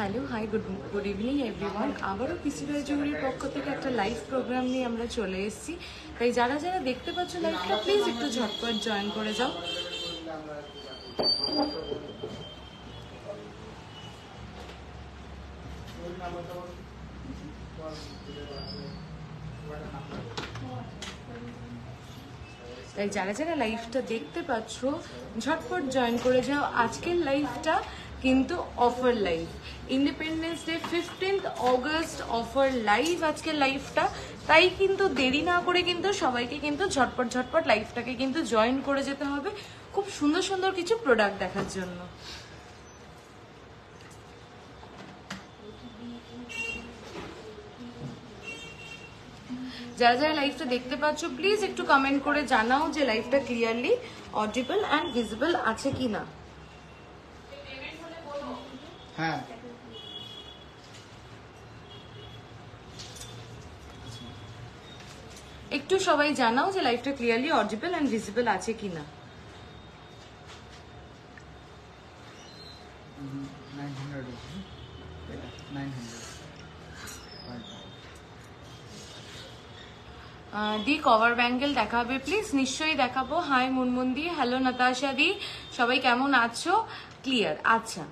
Hello hi good evening everyone. আবারও পিসি রায়চৌধুরীর পক্ষ থেকে একটা লাইভ প্রোগ্রাম নিয়ে আমরা চলে এসেছি। তাই যারা যারা দেখতে পাচ্ছ লাইভটা প্লিজ একটু ঝটপট জয়েন করে যাও। তাই যারা যারা লাইভটা দেখতে পাচ্ছ ঝটপট জয়েন করে যাও। আজকের লাইভটা কিন্তু offer live, independence day 15th August offer live আজকের লাইভটা। তাই কিন্তু দেরি না করে কিন্তু সবাইকে কিন্তু ঝটপট লাইভটাকে কিন্তু জয়েন করে যেতে হবে খুব সুন্দর সুন্দর কিছু প্রোডাক্ট দেখার জন্য। যারা যারা লাইভটা দেখতে পাচ্ছ প্লিজ একটু কমেন্ট করে জানাও যে লাইভটা ক্লিয়ারলি অডিবল অ্যান্ড ভিজিবল আছে কিনা। হ্যাঁ, একটু সবাই জানাও যে লাইভটা ক্লিয়ারলি অডিবল অ্যান্ড ভিজিবল আছে কিনা। দি কভার ব্যাঙ্গেল দেখাবে প্লিজ। নিশ্চয়ই দেখাবো। হাই মুনমুন্দি, হ্যালো নাতাশা দি, সবাই কেমন আছো? ক্লিয়ার? আচ্ছা,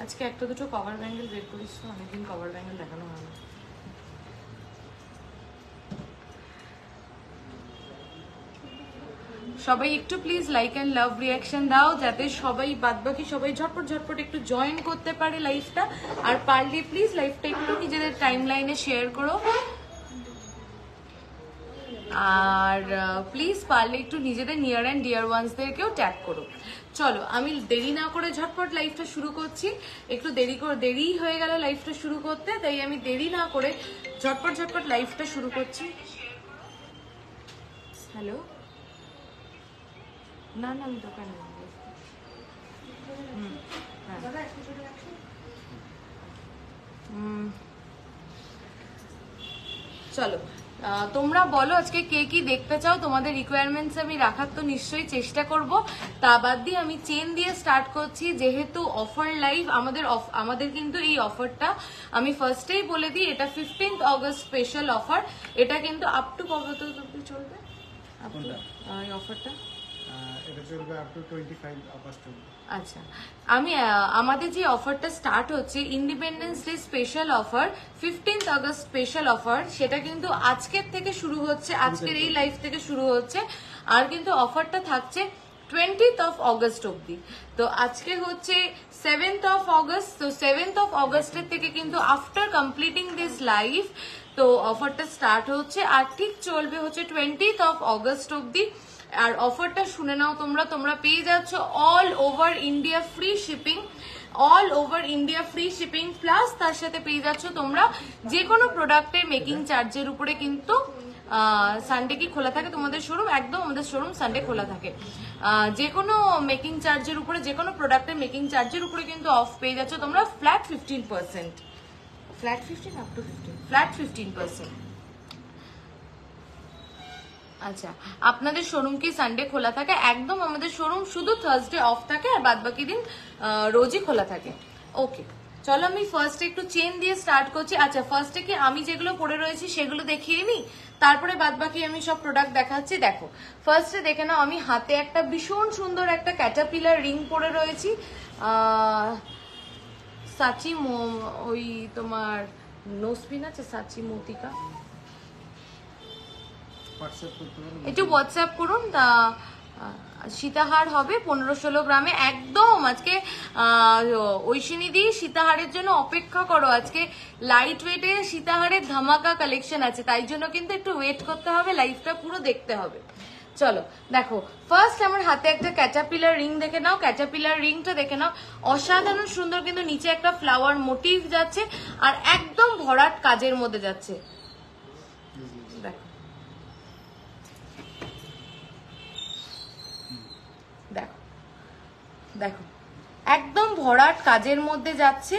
আজকে একটা দুটো কভার ব্যাঙ্গেল বের করিস তো, অনেকদিন কভার ব্যাঙ্গেল দেখানো হয় না। সবাই একটু please like and love reaction দাও যাতে সবাই বাদবাকি সবাই ঝটপট একটু জয়েন করতে পারে লাইভটা। আর পারলে প্লিজ লাইভটা একটু নিজেদের টাইম লাইনে শেয়ার করো। আর প্লিজ পারলে একটু নিজেদের নিয়ার অ্যান্ড ডিয়ার ওয়ান্সদেরকেও ট্যাগ করো। চলো আমি দেরি না করে ঝটপট লাইভটা শুরু করছি। একটু দেরি হয়ে গেল লাইভটা শুরু করতে, তাই আমি দেরি না করে ঝটপট লাইভটা শুরু করছি। হ্যালো, না আমি দোকানে। চলো তোমরা বলো আজকে কে কি দেখতে চাও, তোমাদের রিকোয়ারমেন্টস আমি রাখার তো নিশ্চয়ই চেষ্টা করব। তা বাদ দিয়ে আমি চেন দিয়ে স্টার্ট করছি, যেহেতু অফার লাইভ আমাদের কিন্তু এই অফারটা আমি ফার্স্টেই বলে দিই, এটা 15th অগস্ট স্পেশাল অফার। এটা কিন্তু আপ টু কবে অবধি চলবে এই অফারটা? এটা চলবে আপ টু 25 আগস্ট। আচ্ছা, আমি আমাদের যে অফারটা স্টার্ট হচ্ছে independence day special offer, 15th August special offer, সেটা কিন্তু আজকের থেকে শুরু হচ্ছে, আজকের এই লাইভ থেকে শুরু হচ্ছে। আর কিন্তু অফারটা থাকছে 20th অফ অগস্ট অব্দি। তো আজকে হচ্ছে 7th অফ অগস্ট। তো 7th অফ অগস্টের থেকে কিন্তু আফটার কমপ্লিটিং দিস লাইভ তো অফারটা স্টার্ট হচ্ছে আর ঠিক চলবে হচ্ছে 20th অফ অগস্ট অব্দি। আর অফারটা শুনে নাও, তোমরা পেয়ে যাচ্ছ all over India free shipping, all over India free shipping, plus তার সাথে পেয়ে যাচ্ছ তোমরা যে কোনো প্রোডাক্টের মেকিং চার্জের উপরে কিন্তু সানডে কি খোলা থাকে তোমাদের শোরুম? একদম, আমাদের শোরুম সানডে খোলা থাকে। যে কোনো মেকিং চার্জের উপরে, যে কোনো প্রোডাক্টের মেকিং চার্জের উপরে কিন্তু অফ পেয়ে যাচ্ছ তোমরা flat 15%, flat 15 up to 15, flat 15%। আচ্ছা, আপনাদের শোরুম কি সানডে খোলা থাকে? একদম, আমাদের শোরুম শুধু থার্সডে অফ থাকে আর বাদ বাকি দিন রোজই খোলা থাকে। ওকে, চলো আমি ফার্স্টে একটু চেন দিয়ে স্টার্ট করছি। আচ্ছা, ফার্স্টে কি আমি যেগুলো পরে রয়েছি সেগুলো দেখিয়ে নিই, তারপরে বাদ বাকি আমি সব প্রোডাক্ট দেখাচ্ছি। দেখো, ফার্স্টে দেখে নাও, আমি হাতে একটা ভীষণ সুন্দর একটা ক্যাটারপিলার রিং পরে রয়েছি। সাচি ওই তোমার নোসপিন আছে, সাচি মতিকা, একটু হোয়াটসঅ্যাপ করুন। সীতাহার হবে 15-16 গ্রামে একদম। আজকে ঐশিনী দি সীতাহারের জন্য অপেক্ষা করো, আজকে লাইট ওয়েটে সীতাহারের ধামাকা কালেকশন আছে, তাই জন্য কিন্তু একটু ওয়েট করতে হবে, লাইভটা পুরো দেখতে হবে। চলো দেখো, ফার্স্ট আমার হাতে একটা ক্যাটারপিলার রিং দেখে নাও, ক্যাটারপিলার রিংটা দেখে নাও, অসাধারণ সুন্দর, কিন্তু নিচে একটা ফ্লাওয়ার মোটিভ যাচ্ছে আর একদম ভরাট কাজের মধ্যে যাচ্ছে। দেখো দেখো দেখো একদম ভরাট কাজের মধ্যে যাচ্ছে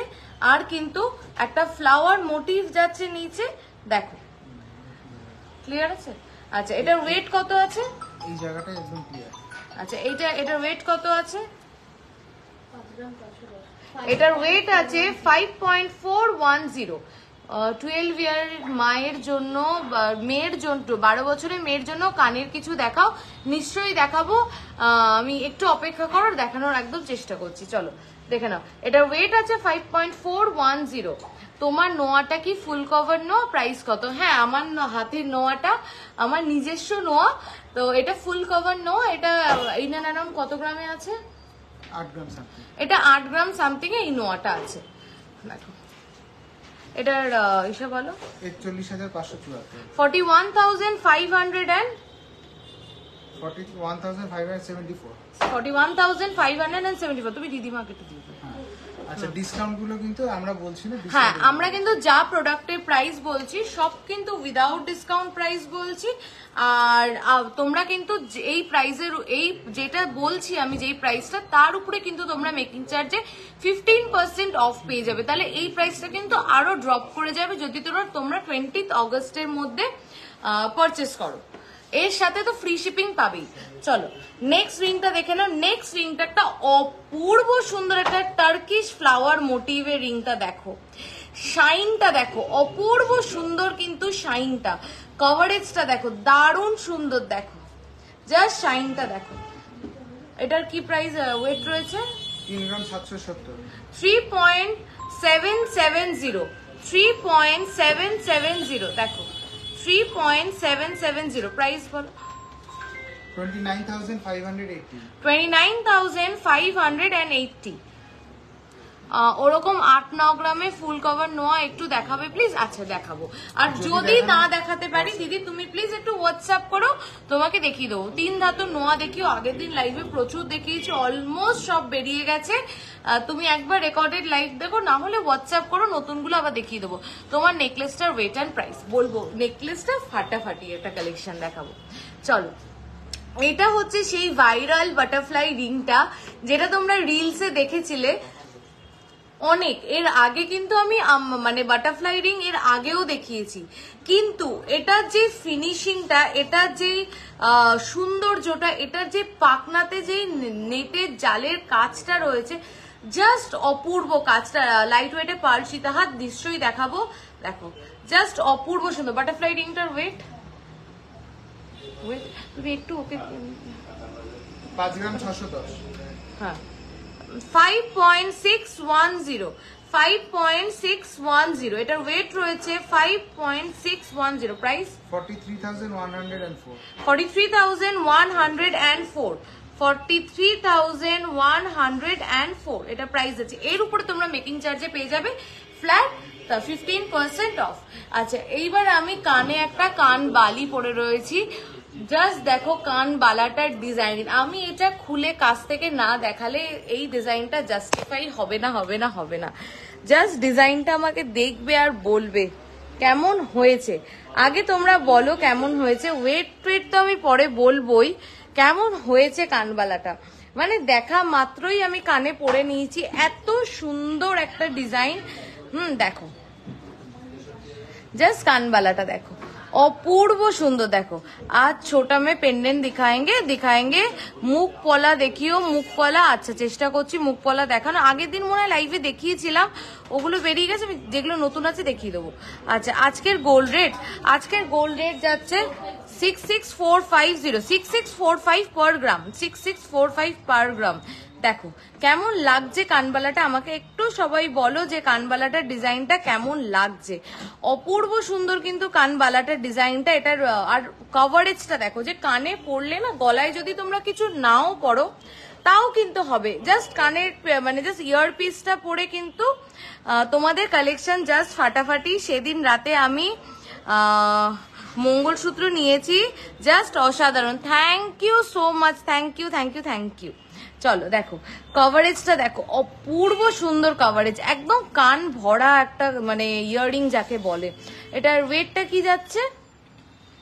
আর কিন্তু একটা ফ্লাওয়ার মোটিভ যাচ্ছে নিচে। দেখো ক্লিয়ার আছে? আচ্ছা, এটার ওয়েট কত আছে? এই জায়গাটা একদম ক্লিয়ার। আচ্ছা, এটার ওয়েট কত আছে? এটার ওয়েট আছে 5.410। 12 ইয়ার মায়ের জন্য, মেয়ের জন্য, 12 বছরের মেয়ের জন্য কানের কিছু দেখাও। নিশ্চয়ই দেখাবো, আমি একটু অপেক্ষা করো, দেখানোর একদম চেষ্টা করছি। চলো দেখে নাও, এটার ওয়েট আছে 5.410। তোমার নোয়াটা কি ফুল কভার নোয়া? প্রাইস কত? হ্যাঁ, আমার হাতের নোয়াটা আমার নিজস্ব নোয়া, তো এটা ফুল কভার নোয়া। এটা ইনান অ্যারাউন্ড কত গ্রামে আছে? 8 গ্রাম সামথিং। এটা 8 গ্রাম সামথিং এ এই নোয়াটা আছে। দেখো এটার হিসাব বলো। 41,574। 41,500 41,574। 41,574। তুমি দিদিমাকে একটু দিয়ে দাও। আচ্ছা, ডিসকাউন্ট গুলো কিন্তু আমরা বলছি না। হ্যাঁ, আমরা কিন্তু যা প্রোডাক্টের প্রাইস বলছি সব কিন্তু উইদাউট ডিসকাউন্ট প্রাইস বলছি। আর তোমরা কিন্তু এই প্রাইসের, এই যেটা বলছি আমি, যেই প্রাইসটা, তার উপরে কিন্তু তোমরা মেকিং চার্জে 15% অফ পেয়ে যাবে। তাহলে এই প্রাইসটা কিন্তু আরো ড্রপ করে যাবে যদি তোমরা 20 অগস্টের মধ্যে পারচেস করো। এর সাথে তো ফ্রি শিপিং পাবেই। চলো নেক্সট রিংটা দেখে নাও। নেক্সট রিংটা একটা অপূর্ব সুন্দর একটা টার্কিশ ফ্লাওয়ার মোটিভের রিংটা দেখো, শাইনটা দেখো, অপূর্ব সুন্দর কিন্তু শাইনটা, কভারেজটা দেখো, দারুণ সুন্দর, দেখো জাস্ট শাইনটা দেখো। এটার কি প্রাইস, ওয়েট রয়েছে 3 গ্রাম 770। 3.770, 3.770 দেখো, 3.770 প্রাইস বলো। 29,580। 29,580। ওরকম 8-9 গ্রামে ফুল কভার নোয়া একটু দেখাবে প্লিজ? আচ্ছা দেখাবো। আর যদি না দেখাতে পারি দিদি, তুমি প্লিজ একটু হোয়াটসঅ্যাপ করো, তোমাকে দেখিয়ে দেবো। 3 ধাতুর নোয়া দেখিও, আগের দিন লাইভে প্রচুর দেখিয়েছি, অলমোস্ট সব বেরিয়ে গেছে। তুমি একবার রেকর্ডেড লাইভ দেখো, না হলে হোয়াটসঅ্যাপ করো, নতুনগুলো আবার দেখিয়ে দেবো। তোমার নেকলেসটার ওয়েট অ্যান্ড প্রাইস বলবো, নেকলেসটা ফাটাফাটি একটা কালেকশন দেখাবো। চলো, এটা হচ্ছে সেই ভাইরাল বাটারফ্লাই রিংটা, যেটা তোমরা রিলসে দেখেছিলে অনেক। এর আগে কিন্তু আমি মানে বাটারফ্লাই রিং এর আগেও দেখিয়েছি, কিন্তু এটার যে ফিনিশিংটা, এটার যে সৌন্দর্যটা, এটার যে পাকনাতে যে নেটের জালের কাজটা রয়েছে, জাস্ট অপূর্ব কাজটা। লাইট ওয়েটে পার্ল সীতাহাত নিশ্চয়ই দেখাবো। দেখো জাস্ট অপূর্ব সুন্দর বাটারফ্লাই রিংটার ওয়েট। তুমি একটু ওকে 5 গ্রাম 610। হ্যাঁ, 5.610, 5.610। এটার ওয়েট রয়েছে 5.610। প্রাইস 43,104। 43,104, 43,104 এটা প্রাইস আছে। এর উপরে তোমরা মেকিং চার্জে পেয়ে যাবে ফ্ল্যাট 15% অফ। আচ্ছা, এইবার আমি কানে একটা কান বালি পরে রয়েছি, জাস্ট দেখো কান বালাটার ডিজাইন। আমি এটা খুলে কাছ থেকে না দেখালে এই ডিজাইনটা জাস্টিফাই হবে না, হবে না, হবে না। জাস্ট ডিজাইনটা আমাকে দেখবে আর বলবে কেমন হয়েছে। আগে তোমরা বলো কেমন হয়েছে। ওয়েট টুয়েট তো আমি পরে বলবোই। কেমন হয়েছে কানবালাটা, মানে দেখা মাত্রই আমি কানে পরে নিয়েছি, এত সুন্দর একটা ডিজাইন। দেখো জাস্ট কানবালাটা দেখো, অপূর্ব সুন্দর। দেখো आज छोटा में पेंडेंट दिखाएंगे মুখ পলা দেখিও, মুখ পলা। আচ্ছা, চেষ্টা করছি মুখ পলা দেখানো। আগের দিন মনে হয় লাইভে দেখিয়েছিলাম, ওগুলো বেরিয়ে গেছে, যেগুলো নতুন আছে দেখিয়ে দেবো। আচ্ছা, আজকের গোল্ড রেট যাচ্ছে 66,450, 6645 পার গ্রাম, 6645 পার গ্রাম। দেখো কেমন লাগছে কানবালাটা, আমাকে একটু সবাই বলো যে কানবালাটার ডিজাইনটা কেমন লাগছে। অপূর্ব সুন্দর কিন্তু কানবালাটার ডিজাইনটা। এটার আর কভারেজটা দেখো, যে কানে পরলে না, গলায় যদি তোমরা কিছু নাও পরো তাও কিন্তু হবে, জাস্ট কানের মানে জাস্ট ইয়ার পিসটা পরে কিন্তু তোমাদের কালেকশন জাস্ট ফাটাফাটি। সেদিন রাতে আমি মঙ্গলসূত্র নিয়েছি, জাস্ট অসাধারণ। Thank you so much, thank you. চলো দেখো কভারেজটা দেখো, অপূর্ব সুন্দর কভারেজ, একদম কান ভরা একটা মানে ইয়াররিং যাকে বলে। এটার ওয়েটটা কি যাচ্ছে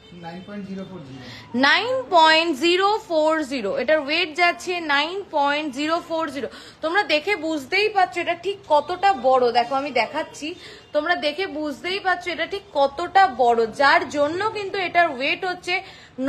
9.040 এটার ওয়েট যাচ্ছে 9.040। তোমরা দেখে বুঝতেই পারছো এটা ঠিক কতটা বড়। দেখো আমি দেখাচ্ছি, তোমরা দেখে বুঝতেই পারছো এটা ঠিক কতটা বড়, যার জন্য কিন্তু এটার ওয়েট হচ্ছে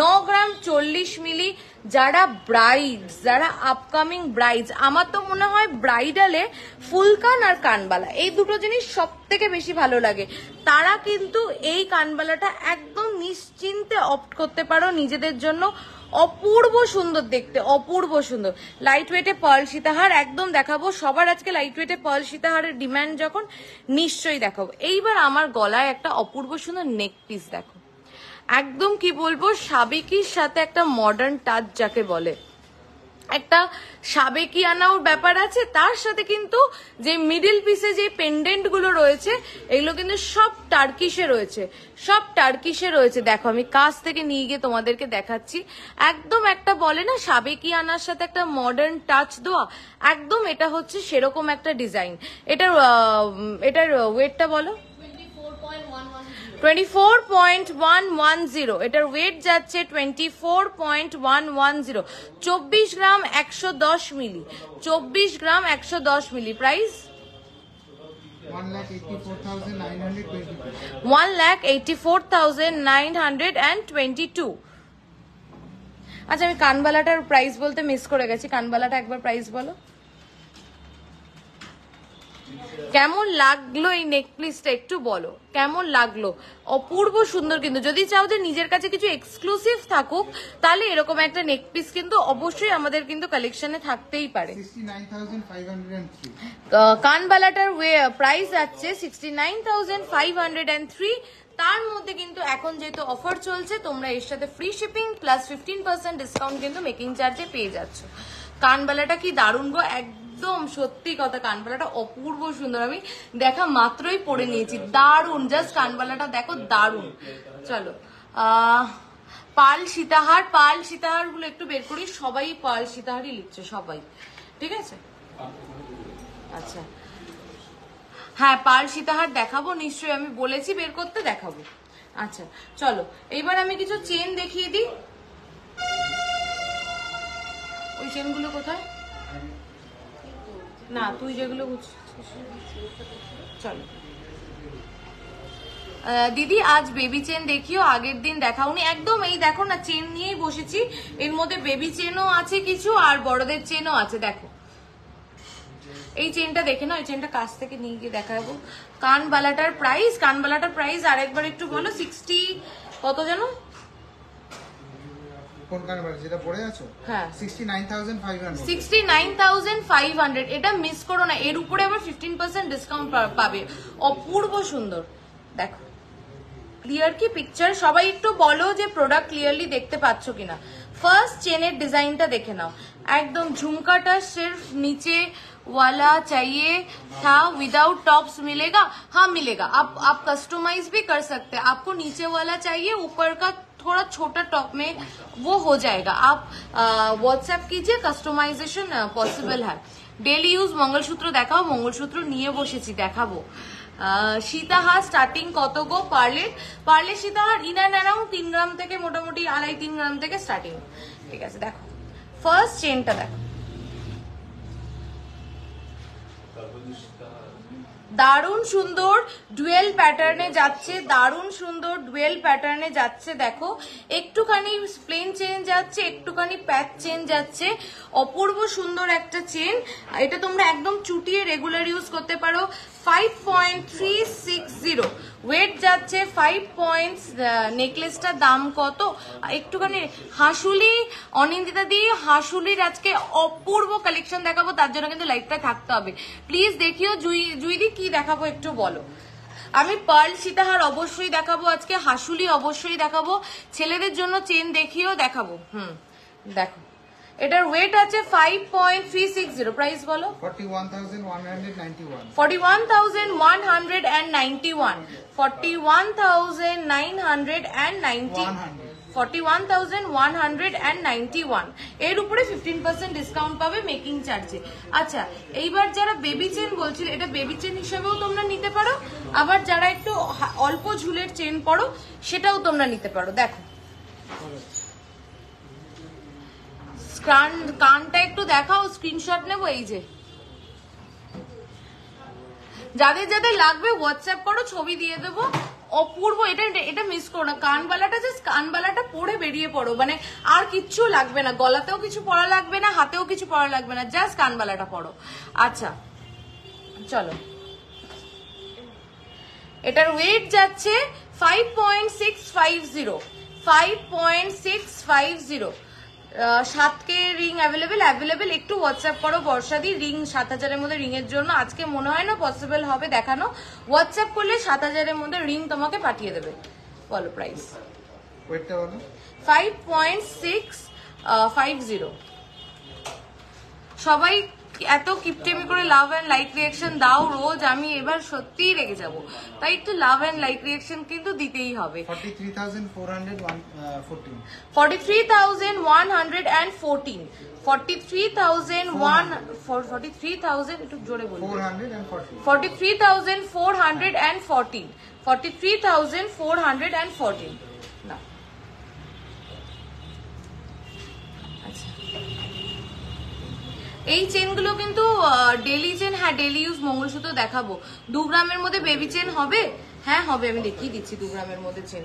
9 গ্রাম 40 মিলি। যারা ব্রাইডস, যারা আপকামিং ব্রাইডস, আমার তো মনে হয় ব্রাইডালে ফুলকান আর কানবালা এই দুটো জিনিস সব থেকে বেশি ভালো লাগে, তারা কিন্তু এই কানবালাটা একদম নিশ্চিন্তে অপ্ট করতে পারো নিজেদের জন্য। অপূর্ব সুন্দর দেখতে, অপূর্ব সুন্দর। লাইট ওয়েটে পার্ল সীতাহার একদম দেখাবো, সবার আজকে লাইট ওয়েটে পার্ল সীতাহারের ডিমান্ড যখন নিশ্চয়ই দেখাবো। এইবার আমার গলায় একটা অপূর্ব সুন্দর নেক পিস দেখো, একদম কি বলবো সাবেকির সাথে একটা মডার্ন টাচ যাকে বলে, একটা সাবেকি আনাও ব্যাপার আছে, তার সাথে কিন্তু যে মিডিল পিসে যে পেন্ডেন্ট গুলো রয়েছে এগুলো কিন্তু সব টার্কিশে রয়েছে, সব টার্কিশে রয়েছে। দেখো আমি কাছ থেকে নিয়ে গিয়ে তোমাদেরকে দেখাচ্ছি, একদম একটা বলে না সাবেকি আনার সাথে একটা মডার্ন টাচ দেওয়া, একদম এটা হচ্ছে সেরকম একটা ডিজাইন। এটার ওয়েটটা বলো, 24.110। এটার ওয়েট যাচ্ছে 24.110, 24 গ্রাম 110 মিলি, 24 গ্রাম 110 মিলি। প্রাইস 1,84,922। আচ্ছা আমি কানবালাটার প্রাইস বলতে মিস করে গেছি, কানবালাটা একবার প্রাইস বলো। কেমন লাগলো এই নেকপিসটা একটু বলো, কেমন লাগলো? অপূর্ব সুন্দর কিন্তু। যদি চাও যে নিজের কাছে কিছু এক্সক্লুসিভ থাকুক তাহলে এরকম একটা নেকপিস কিন্তু অবশ্যই আমাদের কিন্তু কালেকশনে থাকতেই পারে। 69,503 কানবালাটার প্রাইস আছে 69,503। তার মধ্যে কিন্তু এখন যেহেতু অফার চলছে তোমরা এর সাথে ফ্রি শিপিং প্লাস 15% ডিসকাউন্ট কিন্তু মেকিং চার্জে পেয়ে যাচ্ছ। কানবালাটা কি দারুণ গো, একদম সত্যি কথা, কানবালাটা অপূর্ব সুন্দর। আমি দেখা মাত্রই পরে নিয়েছি, দারুণ, জাস্ট কানবালাটা দেখো দারুণ। চলো পাল সীতাহার, পাল সীতাহার গুলো একটু বের করি, সবাই পাল সীতাহারই লিখছে সবাই, ঠিক আছে? আচ্ছা হ্যাঁ পাল সীতাহার দেখাবো নিশ্চয়ই, আমি বলেছি বের করতে, দেখাবো। আচ্ছা চলো এইবার আমি কিছু চেন দেখিয়ে দিই। ওই চেনগুলো কোথায়? না তুই যেগুলো চলো দিদি আজ বেবি চেন দেখিও, আগের দিন দেখাওনি। একদম এই দেখো না চেন নিয়েই বসেছি, এর মধ্যে বেবি চেনও আছে কিছু আর বড়দের চেনও আছে। দেখো এই চেনটা দেখে না, এই চেনটা কাছ থেকে নিয়ে গিয়ে দেখাবো। কানবালাটার প্রাইস আরেকবার একটু বলো। 60 কত জানো? কোন কানবালা যেটা পড়ে আছো? হ্যাঁ 69,500। 69,500। এটা মিস করো না, এর উপরে আবার 15% ডিসকাউন্ট পাবে। অপূর্ব সুন্দর দেখো, ক্লিয়ার কি পিকচার? সবাই একটু বলো যে প্রোডাক্ট ক্লিয়ারলি দেখতে পাচ্ছ কিনা। ফার্স্ট চেনের ডিজাইনটা দেখে নাও, একদম ঝুমকাটা सिर्फ नीचे वाला चाहिए था, विदाउट टॉप्स मिलेगा? हाँ मिलेगा, आप कस्टमाइज भी कर सकते हैं। आपको नीचे वाला चाहिए, ऊपर का थोड़ा छोटा टॉप में वो हो जाएगा। आप व्हाट्सएप कीजिए, कस्टमाइजेशन पॉसिबल है। डेली यूज मंगलसूत्र देखाओ, मंगलसूत्र নিয়ে বসেছি দেখাবো। সীতাহার স্টার্টিং কত গো পার্লে সীতাহার ইন অ্যান্ড অ্যারাউন্ড 3 গ্রাম থেকে মোটামুটি 2.5-3 গ্রাম থেকে স্টার্টিং, ঠিক আছে? দেখো ফার্স্ট চেনটা দেখো, দারুণ সুন্দর ডুয়েল প্যাটার্নে যাচ্ছে, দারুণ সুন্দর ডুয়েল প্যাটার্নে যাচ্ছে। দেখো একটুখানি প্লেন চেন যাচ্ছে, একটুখানি প্যাচ চেন যাচ্ছে, অপূর্ব সুন্দর একটা চেন। এটা তোমরা একদম চুটিয়ে রেগুলার ইউজ করতে পারো। 5.360 ওয়েট যাচ্ছে 5 পয়েন্টস। নেকলেসটার দাম কত? একটুখানি হাসুলি অনিন্দিতা দি, হাসুলির আজকে অপূর্ব কালেকশন দেখাবো, তার জন্য কিন্তু লাইভটা থাকতে হবে। প্লিজ দেখিও। জুইদি কি দেখাবো একটু বলো। আমি পার্ল সীতাহার অবশ্যই দেখাবো আজকে, হাসুলি অবশ্যই দেখাবো, ছেলেদের জন্য চেন দেখিও দেখাবো। দেখো এটার ওয়েট আছে 5.360। প্রাইস বলো। 41,191। 41,191। 41,191 এর উপরে 15% ডিসকাউন্ট পাবে মেকিং চার্জে। আচ্ছা এইবার যারা বেবি চেন বলছিল, এটা বেবি চেন হিসেবেও তোমরা নিতে পারো, আবার যারা একটু অল্প ঝুলের চেন পড়ো সেটাও তোমরা নিতে পারো। দেখো কানটা একটু দেখাও, স্ক্রিনশট নেবো। এই যে যাদের যাদের লাগবে হোয়াটসঅ্যাপ করো, ছবি দিয়ে দেবো। অপূর্ব, এটা মিস করো না। কানবালাটা জাস্ট কানবালাটা পরে বেরিয়ে পড়ো, মানে আর কিচ্ছু লাগবে না, গলাতেও কিছু পরা লাগবে না, হাতেও কিছু পরা লাগবে না, জাস্ট কানবালাটা পরো। আচ্ছা চলো, এটার ওয়েট যাচ্ছে 5.650, 5.650। 7K ring available. একটু হোয়াটসঅ্যাপ করো বর্ষাদি, রিং 7000-এর মধ্যে রিং এর জন্য আজকে মনে হয় না পসিবল হবে দেখানো। হোয়াটসঅ্যাপ করলে 7000-এর মধ্যে রিং তোমাকে পাঠিয়ে দেবে। বলো প্রাইস। ওয়েটটা বলো। 5.650। সবাই এত কিপটেমি করে লাভ এন্ড লাইক রিঅ্যাকশন দাও রোজ, আমি এবার সত্যিই রেগে যাব। তাই একটু লাভ এন্ড লাইক রিঅ্যাকশন কিন্তু দিতেই হবে। 43,414, 43,114, 43,000 একটু জোরে বলুন। 43,414, 43,414 না। আচ্ছা, এই চেনগুলো কিন্তু ডেলি চেন। হ্যাঁ ডেলি ইউজ মঙ্গলসূত্র দেখাবো। 2 গ্রামের মধ্যে বেবি চেন হবে? হ্যাঁ হবে, আমি দেখিয়ে দিচ্ছি 2 গ্রামের মধ্যে চেন।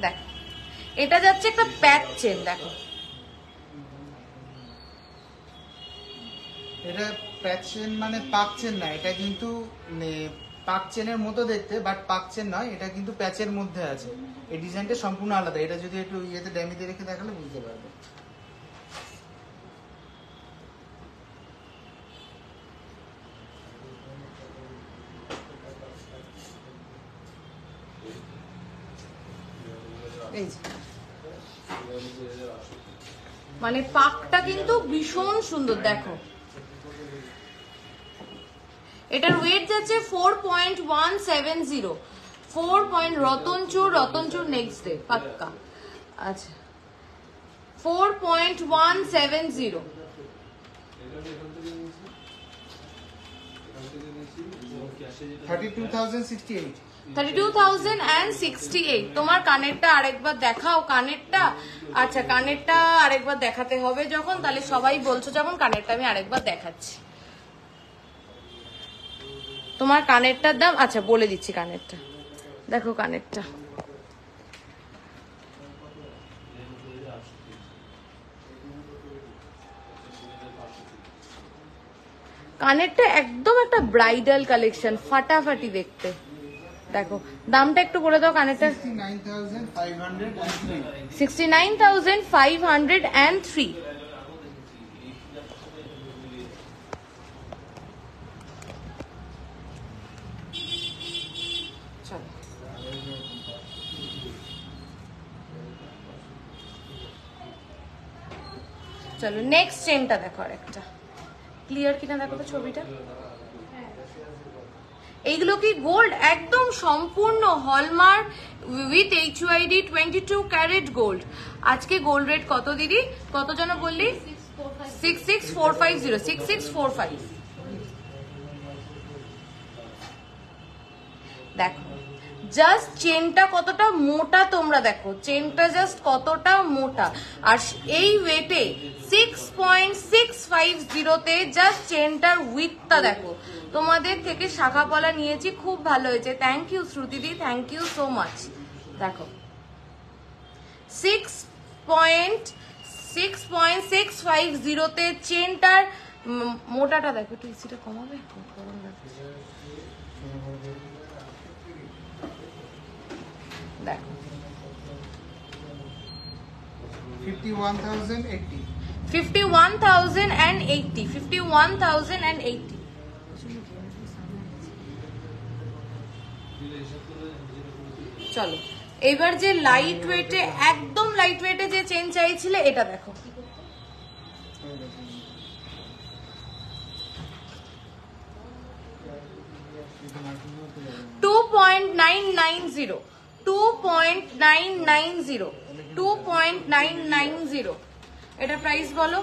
দেখ, এটা যাচ্ছে একটা প্যাচ চেন, দেখো এটা প্যাচ চেন মানে পাক চেন না, এটা কিন্তু পাক চেনের মতো দেখতে, বাট পাক চেন নয়, এটা কিন্তু প্যাচের মধ্যে আছে। এই ডিজাইনটা সম্পূর্ণ আলাদা। এটা যদি একটু ইয়েতে ড্যামিতে রেখে দেখালে বুঝতে পারবে। এই যে মানে পাকটা কিন্তু ভীষণ সুন্দর, দেখো। এটার ওয়েট যাচ্ছে 4.170, 4. রতনচুর নেক্সট ডে পাক্কা। আচ্ছা 4.170, 32,068, 32,068। তোমার কানেরটা আরেকবার দেখাও, কানেরটা। আচ্ছা কানেরটা আরেকবার দেখাতে হবে যখন, তাহলে সবাই বলছো যখন, কানেরটা আমি আরেকবার দেখাচ্ছি। তোমার কানেরটার দাম, আচ্ছা বলে দিচ্ছি কানেরটা। দেখো কানেরটা, কানেরটা একদম একটা ব্রাইডাল কালেকশন, ফাটাফাটি দেখতে। দেখো দামটা একটু বলে দাও কানেরটা। 69,503। চলো নেক্সট চেনটা দেখো, আরেকটা ক্লিয়ার কিনা দেখো তো ছবিটা। এইগুলো কি গোল্ড? একদম সম্পূর্ণ hallmark with HUID 22 carat gold. আজকে গোল্ড রেট কত দিদি? কত যেন বললি? 66450, 6645। দেখো জাস্ট চেনটা কতটা মোটা, তোমরা দেখো চেনটা জাস্ট কতটা মোটা। আর এই ওয়েটে 6.650-তে জাস্ট চেনটার উইথটা দেখো। তোমাদের থেকে শাখা পলা নিয়েছি, খুব ভালো হয়েছে। থ্যাংক ইউ শ্রুতিদি, থ্যাংক ইউ সো মাচ। দেখো 6.650-তে চেনটার মোটাটা দেখো। একটু ইসিটা কমাবে, দেখো 51,080, 51,080, 51,080। চলো এবার যে লাইট ওয়েটে, একদম লাইট ওয়েটে যে চেন চাইছিলে, এটা দেখো। $2.990, 2.990, 2.990। এটা প্রাইস বলো।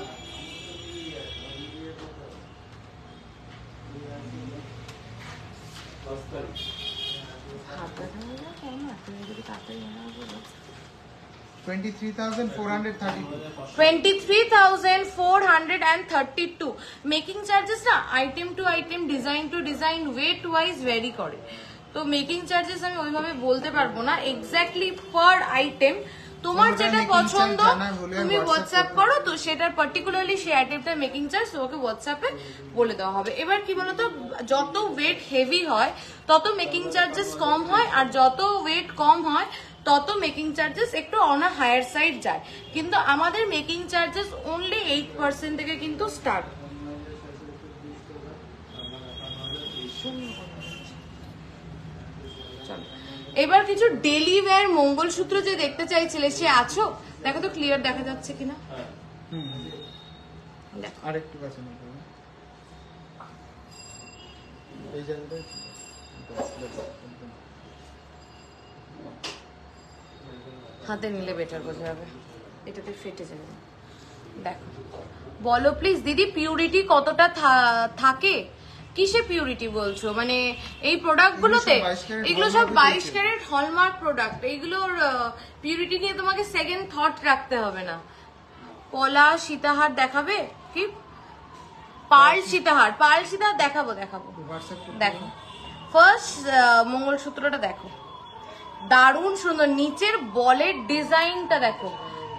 23,432 মেকিং চার্জেস না item to item, design to design, weight wise vary করে। তো মেকিং চার্জেস আমি ওইভাবে বলতে পারবো না এক্স্যাক্টলি পার আইটেম। তোমার যেটা পছন্দ তুমি হোয়াটসঅ্যাপ করো, তো সেটার পার্টিকুলারলি সেই আইটেমটার মেকিং চার্জ তোমাকে হোয়াটসঅ্যাপে বলে দেওয়া হবে। এবার কি বলতো, যত ওয়েট হেভি হয় তত মেকিং চার্জেস কম হয়, আর যত ওয়েট কম হয় তত মেকিং চার্জেস একটু অন আ হায়ার সাইড যায়। কিন্তু আমাদের মেকিং চার্জেস অনলি 8% থেকে কিন্তু স্টার্ট। এবার কিছু ডেলি ওয়্যার মঙ্গলসূত্র যে দেখতে চাইছিলে, সে আছো? দেখো তো ক্লিয়ার দেখা যাচ্ছে কিনা। আরেকটু কাছে নিতে হবে এই জায়গাটা। হাতে নিলে বেটার বোঝা যাবে, এটাতে ফেটে যাবে। দেখো, বলো প্লিজ দিদি পিউরিটি কতটা থাকে? কিসে পিউরিটি বলছো? মানে এই প্রোডাক্ট গুলোতে? এগুলো সব 22 ক্যারেট হলমার্ক প্রোডাক্ট। এইগুলোর পিউরিটি নিয়ে তোমাকে সেকেন্ড থট রাখতে হবে না। পলা সীতাহার দেখাবে কি? পার্ল সীতাহার, পার্ল সীতাহার দেখাবো। দেখো ফার্স্ট মঙ্গলসূত্রটা দেখো, দারুণ সুন্দর। নিচের বলের ডিজাইনটা দেখো,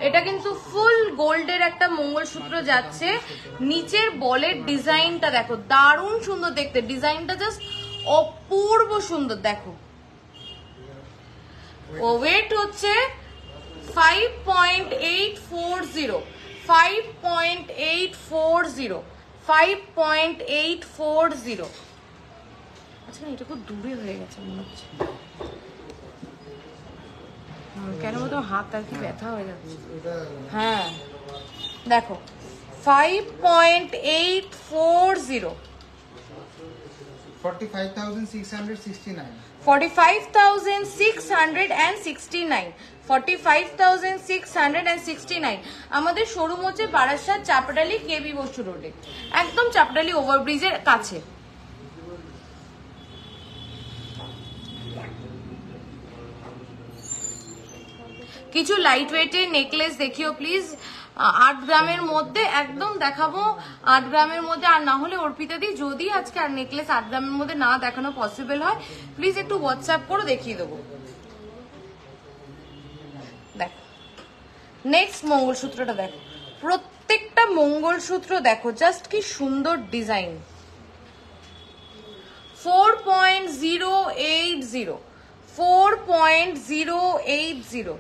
এটা কিন্তু ফুল গোল্ডের একটা মঙ্গলসূত্র যাচ্ছে। নিচের বলের ডিজাইনটা দেখো, দারুণ সুন্দর দেখতে। ডিজাইনটা জাস্ট অপূর্ব সুন্দর। দেখো ওয়েট হচ্ছে 5.840, 5.840, 5.840। আচ্ছা এটা খুব দূরে হয়ে গেছে মনে হচ্ছে, কেন বলতো হাত আর কি ব্যথা হয়ে যাচ্ছে। হ্যাঁ দেখো 5.840, 45,669, 45,669, 45,669। আমাদের শোরুম হচ্ছে বারাসাত চাপডালি কেবি বসু রোডে, একদম চাপডালি ওভারব্রিজের কাছে। কিছু লাইট ওয়েটের নেকলেস দেখিও প্লিজ, 8 গ্রামের মধ্যে একদম দেখাবো। 8 গ্রামের মধ্যে, আর না হলে অর্পিতা দি যদি আজকে আর নেকলেস 8 গ্রামের মধ্যে না দেখানো পসিবল হয় প্লিজ একটু হোয়াটসঅ্যাপ করে দেখিয়ে দেবো। দেখো নেক্সট মঙ্গলসূত্রটা দেখো, প্রত্যেকটা মঙ্গলসূত্র দেখো জাস্ট কি সুন্দর ডিজাইন। 4.080, 4.080।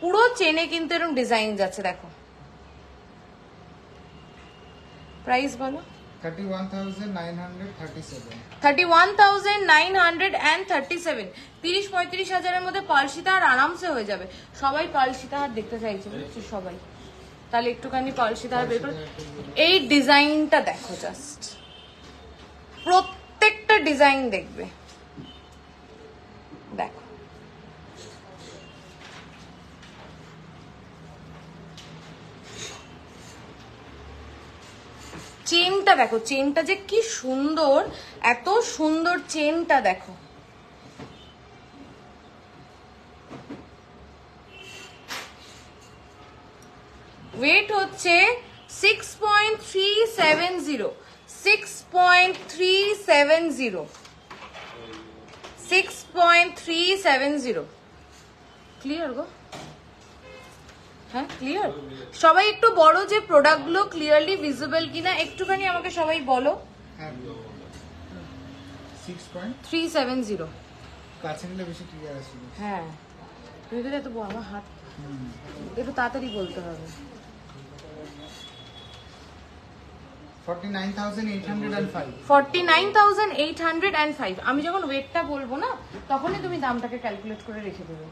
পুরো চেনে কিন্তু এরকম ডিজাইন যাচ্ছে। দেখো প্রাইস বলো। 31,937, 31,937। 30-35 হাজারের মধ্যে পার্ল সীতাহার আরামসে হয়ে যাবে। সবাই পার্ল সীতাহার দেখতে চাইছে বুঝছি সবাই, তাহলে একটুখানি পার্ল সীতাহার বের করে। এই ডিজাইনটা দেখো, জাস্ট প্রত্যেকটা ডিজাইন দেখবে। দেখো চেনটা দেখো, চেনটা যে কি সুন্দর, এত সুন্দর চেনটা দেখো। ওয়েট হচ্ছে 6.370, 6.370, 6.370। ক্লিয়ার গো? হ্যাঁ ক্লিয়ার। সবাই একটু বড় যে প্রোডাক্টগুলো ক্লিয়ারলি ভিজিবল কিনা একটুখানি আমাকে সবাই বলো। 6.370 কাছে নিলে বেশি ক্লিয়ার আসবে। হ্যাঁ তুমি তো এত বড়, আমার হাত একটু তাড়াতাড়ি বলতে হবে। 49,805, 49,805। আমি যখন ওয়েটটা বলবো না তখনই তুমি দামটাকে ক্যালকুলেট করে রেখে দেবে।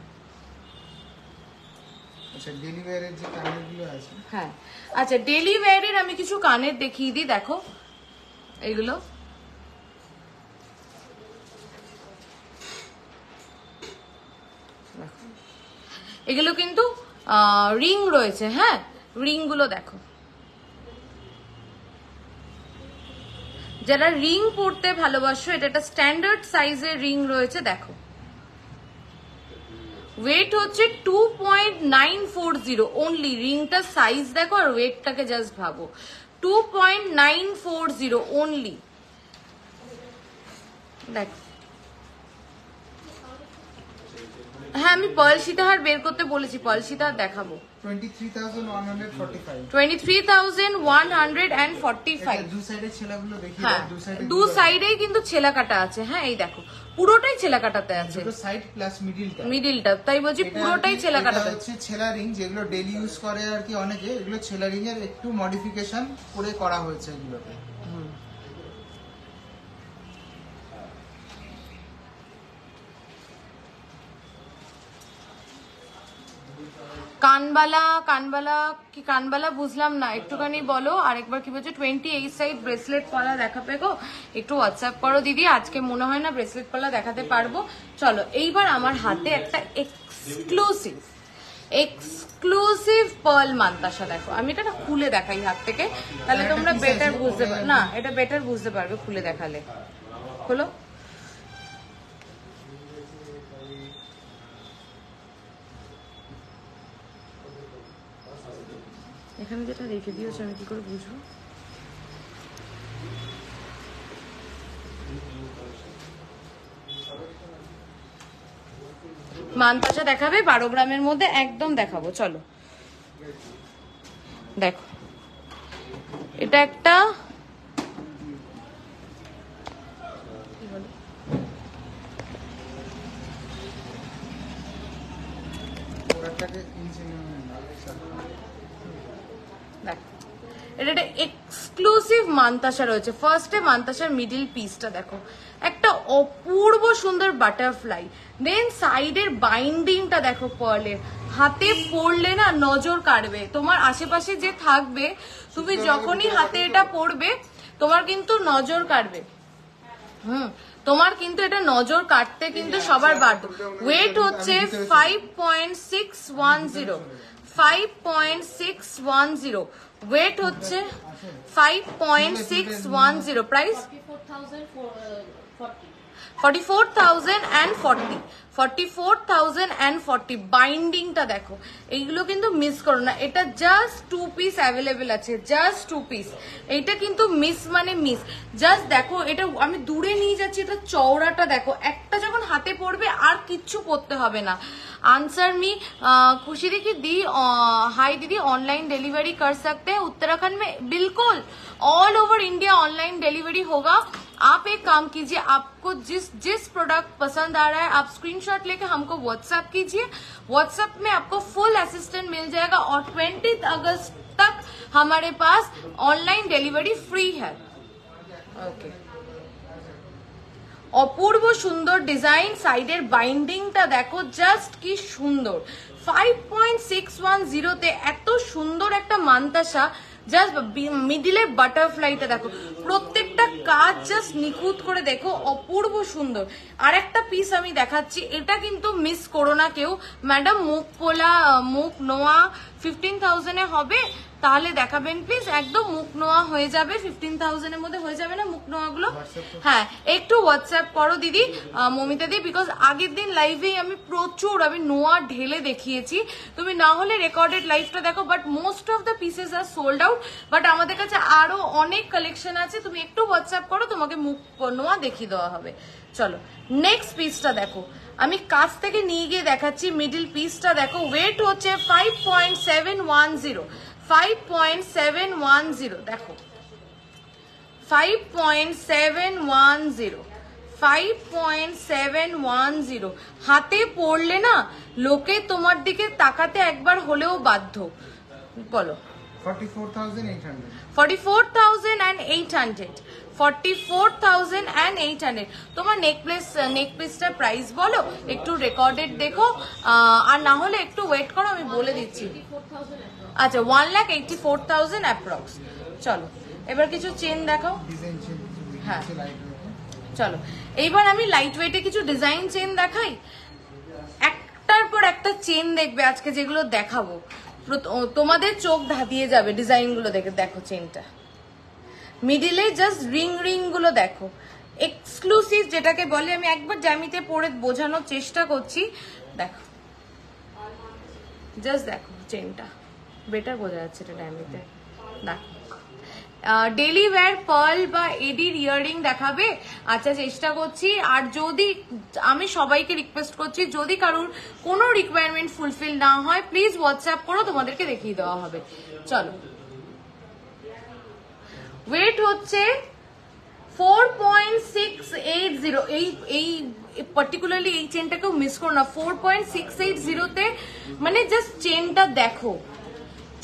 আচ্ছা ডেলি ওয়্যারের যে কানেরগুলো আছে, হ্যাঁ আচ্ছা ডেলি ওয়্যারের আমি কিছু কানের দেখিয়ে দিই। দেখো এইগুলো দেখো এগুলো কিন্তু রিং রয়েছে, হ্যাঁ রিং গুলো দেখো, যারা রিং পরতে ভালোবাসো এটা একটা স্ট্যান্ডার্ড সাইজের রিং রয়েছে। দেখো ওয়েট হচ্ছে 2.940 অনলি, রিংটা সাইজ দেখো আর ওয়েটটাকে জাস্ট ভাবো, 2.940 অনলি। দেখো হ্যাঁ আমি পার্ল সীতাহার বের করতে বলেছি, পার্ল সীতাহার দেখাবো। 23,145 দু সাইডে ছেলাগুলো দেখি, হ্যাঁ দু সাইডেই কিন্তু ছেলা কাটা আছে, হ্যাঁ এই দেখো পুরোটাই ছেলা কাটাতে আছে, দুটো সাইড প্লাস মিডিলটা, তাই বলছি পুরোটাই ছেলা কাটাতে হচ্ছে। ছেলা রিং যেগুলো ডেইলি ইউজ করে আর কি অনেকে, এগুলো ছেলা রিং এর একটু মডিফিকেশন করে করা হয়েছে এগুলোতে। কানবালা, কানবালা কি কানবালা বুঝলাম না, একটুখানি বলো আরেকবার কি বলছো। 28 সাইড ব্রেসলেট পালা দেখাবে গো, একটু হোয়াটসঅ্যাপ করো দিদি, আজকে মনে হয় না ব্রেসলেট পালা দেখাতে পারবো। চলো এইবার আমার হাতে একটা এক্সক্লুসিভ পার্ল মান্তাসা দেখো, আমি এটা না খুলে দেখাই হাত থেকে, তাহলে তোমরা বেটার বুঝতে পারবে, না এটা বেটার বুঝতে পারবে খুলে দেখালে। খোলো, এখানে যেটা রেখে দিয়েছে আমি কি করে বুঝবো? মানতাসা দেখাবে 12 গ্রামের মধ্যে, একদম দেখাবো। চলো দেখো এটা একটা এটা একটা এক্সক্লুসিভ মান্তাসা রয়েছে। ফার্স্টে মান্তাসার মিডিল পিসটা দেখো, একটা অপূর্ব সুন্দর বাটারফ্লাই, দেন সাইডের বাইন্ডিংটা দেখো পার্লের, হাতে পরলে না নজর কাড়বে, তোমার আশেপাশে যে থাকবে তুমি যখনই হাতে এটা পরবে তোমার কিন্তু নজর কাড়বে, তোমার কিন্তু এটা নজর কাটতে কিন্তু সবার বাধ্য। ওয়েট হচ্ছে 5.610, ওয়েট হচ্ছে 5.610, প্রাইস 44,040, বাইন্ডিংটা দেখো, এইগুলো কিন্তু মিস করো না, এটা জাস্ট 2 পিস অ্যাভেলেবেল আছে, জাস্ট 2 পিস, এইটা কিন্তু মিস মানে মিস। জাস্ট দেখো এটা আমি দূরে নিয়ে যাচ্ছি, এটা চওড়াটা দেখো, একটা যখন হাতে পড়বে আর কিচ্ছু পড়তে হবে না। आंसर मी खुशी दी कि दी हाय दीदी ऑनलाइन डिलीवरी कर सकते हैं उत्तराखंड में? बिल्कुल all over India online delivery होगा। आप एक काम कीजिए, आपको जिस प्रोडक्ट पसंद आ रहा है आप स्क्रीनशॉट लेके हमको व्हाट्सएप कीजिए, व्हाट्सएप में आपको फुल असिस्टेंट मिल जाएगा और 20 अगस्त तक हमारे पास ऑनलाइन डिलीवरी फ्री है। ओके অপূর্ব সুন্দর ডিজাইন, সাইডের বাইন্ডিংটা দেখো জাস্ট কি সুন্দর। 5.610 তে এত সুন্দর একটা মান্তাসা, জাস্ট মিডিলের বাটারফ্লাইটা দেখো, প্রত্যেকটা কাজ জাস্ট নিখুঁত করে দেখো, অপূর্ব সুন্দর। আর একটা পিস আমি দেখাচ্ছি, এটা কিন্তু মিস করো না কেউ। ম্যাডাম মুখ পোলা, মুখ নোয়া 15,000 এ হবে তাহলে দেখাবেন প্লিজ, একদম মুখ নোয়া হয়ে যাবে, 15,000 এর মধ্যে হয়ে যাবে না মুখ নোয়া গুলো? হ্যাঁ একটু হোয়াটসঅ্যাপ করো দিদি, মমিতা দি, বিকজ আগের দিন লাইভেই আমি প্রচুর নোয়া ঢেলে দেখিয়েছি, তুমি না হলে রেকর্ডেড লাইভটা দেখো, but most of the pieces are sold out, but আমাদের কাছে আরো অনেক কালেকশন আছে, তুমি একটু হোয়াটসঅ্যাপ করো, তোমাকে মুখ নোয়া দেখিয়ে দেওয়া হবে। চলো নেক্সট পিসটা দেখো, আমি কাছ থেকে নিয়ে গিয়ে দেখাচ্ছি, মিডিল পিসটা দেখো, ওয়েট হচ্ছে 5.710, 5.710 দেখো, 5.710, 5.710 হাতে পড়লে না লোকে তোমার দিকে তাকাতে একবার হলেও বাধ্য। বলো 44,800, তোমার নেকলেসটার প্রাইস বলো, একটু রেকর্ডেড দেখো, আর না হলে একটু ওয়েট করো, আমি বলে দিচ্ছি। আচ্ছা 1,84,000 অ্যাপ্রক্স। চলো এবার কিছু চেন দেখাও। হ্যাঁ চলো এইবার আমি লাইট ওয়েটে কিছু ডিজাইন চেন দেখাই, একটার পর চেন দেখবে আজকে যেগুলো দেখাবো, তোমাদের চোখ ধাঁধিয়ে যাবে ডিজাইন গুলো দেখে। দেখো চেনটা মিডিলে জাস্ট রিং রিং গুলো দেখো, এক্সক্লুসিভ যেটাকে বলে। আমি একবার জ্যামিতে পরে বোঝানোর চেষ্টা করছি। দেখো জাস্ট দেখো চেনটা, বেটার বোঝা যাচ্ছে এটা জ্যামিতে। দেখো ডেলি ওয়্যার পার্ল বা এডির ইয়াররিং দেখাবে? আচ্ছা চেষ্টা করছি। আর যদি আমি সবাইকে রিকোয়েস্ট করছি, যদি কারোর কোনো রিকোয়ারমেন্ট ফুলফিল না হয় প্লিজ হোয়াটসঅ্যাপ করো, তোমাদেরকে দেখিয়ে দেওয়া হবে। চলো, ওয়েট হচ্ছে 4.680। এই পার্টিকুলারলি এই চেনটাকেও মিস করো না। 4.680 তে মানে জাস্ট চেনটা দেখো,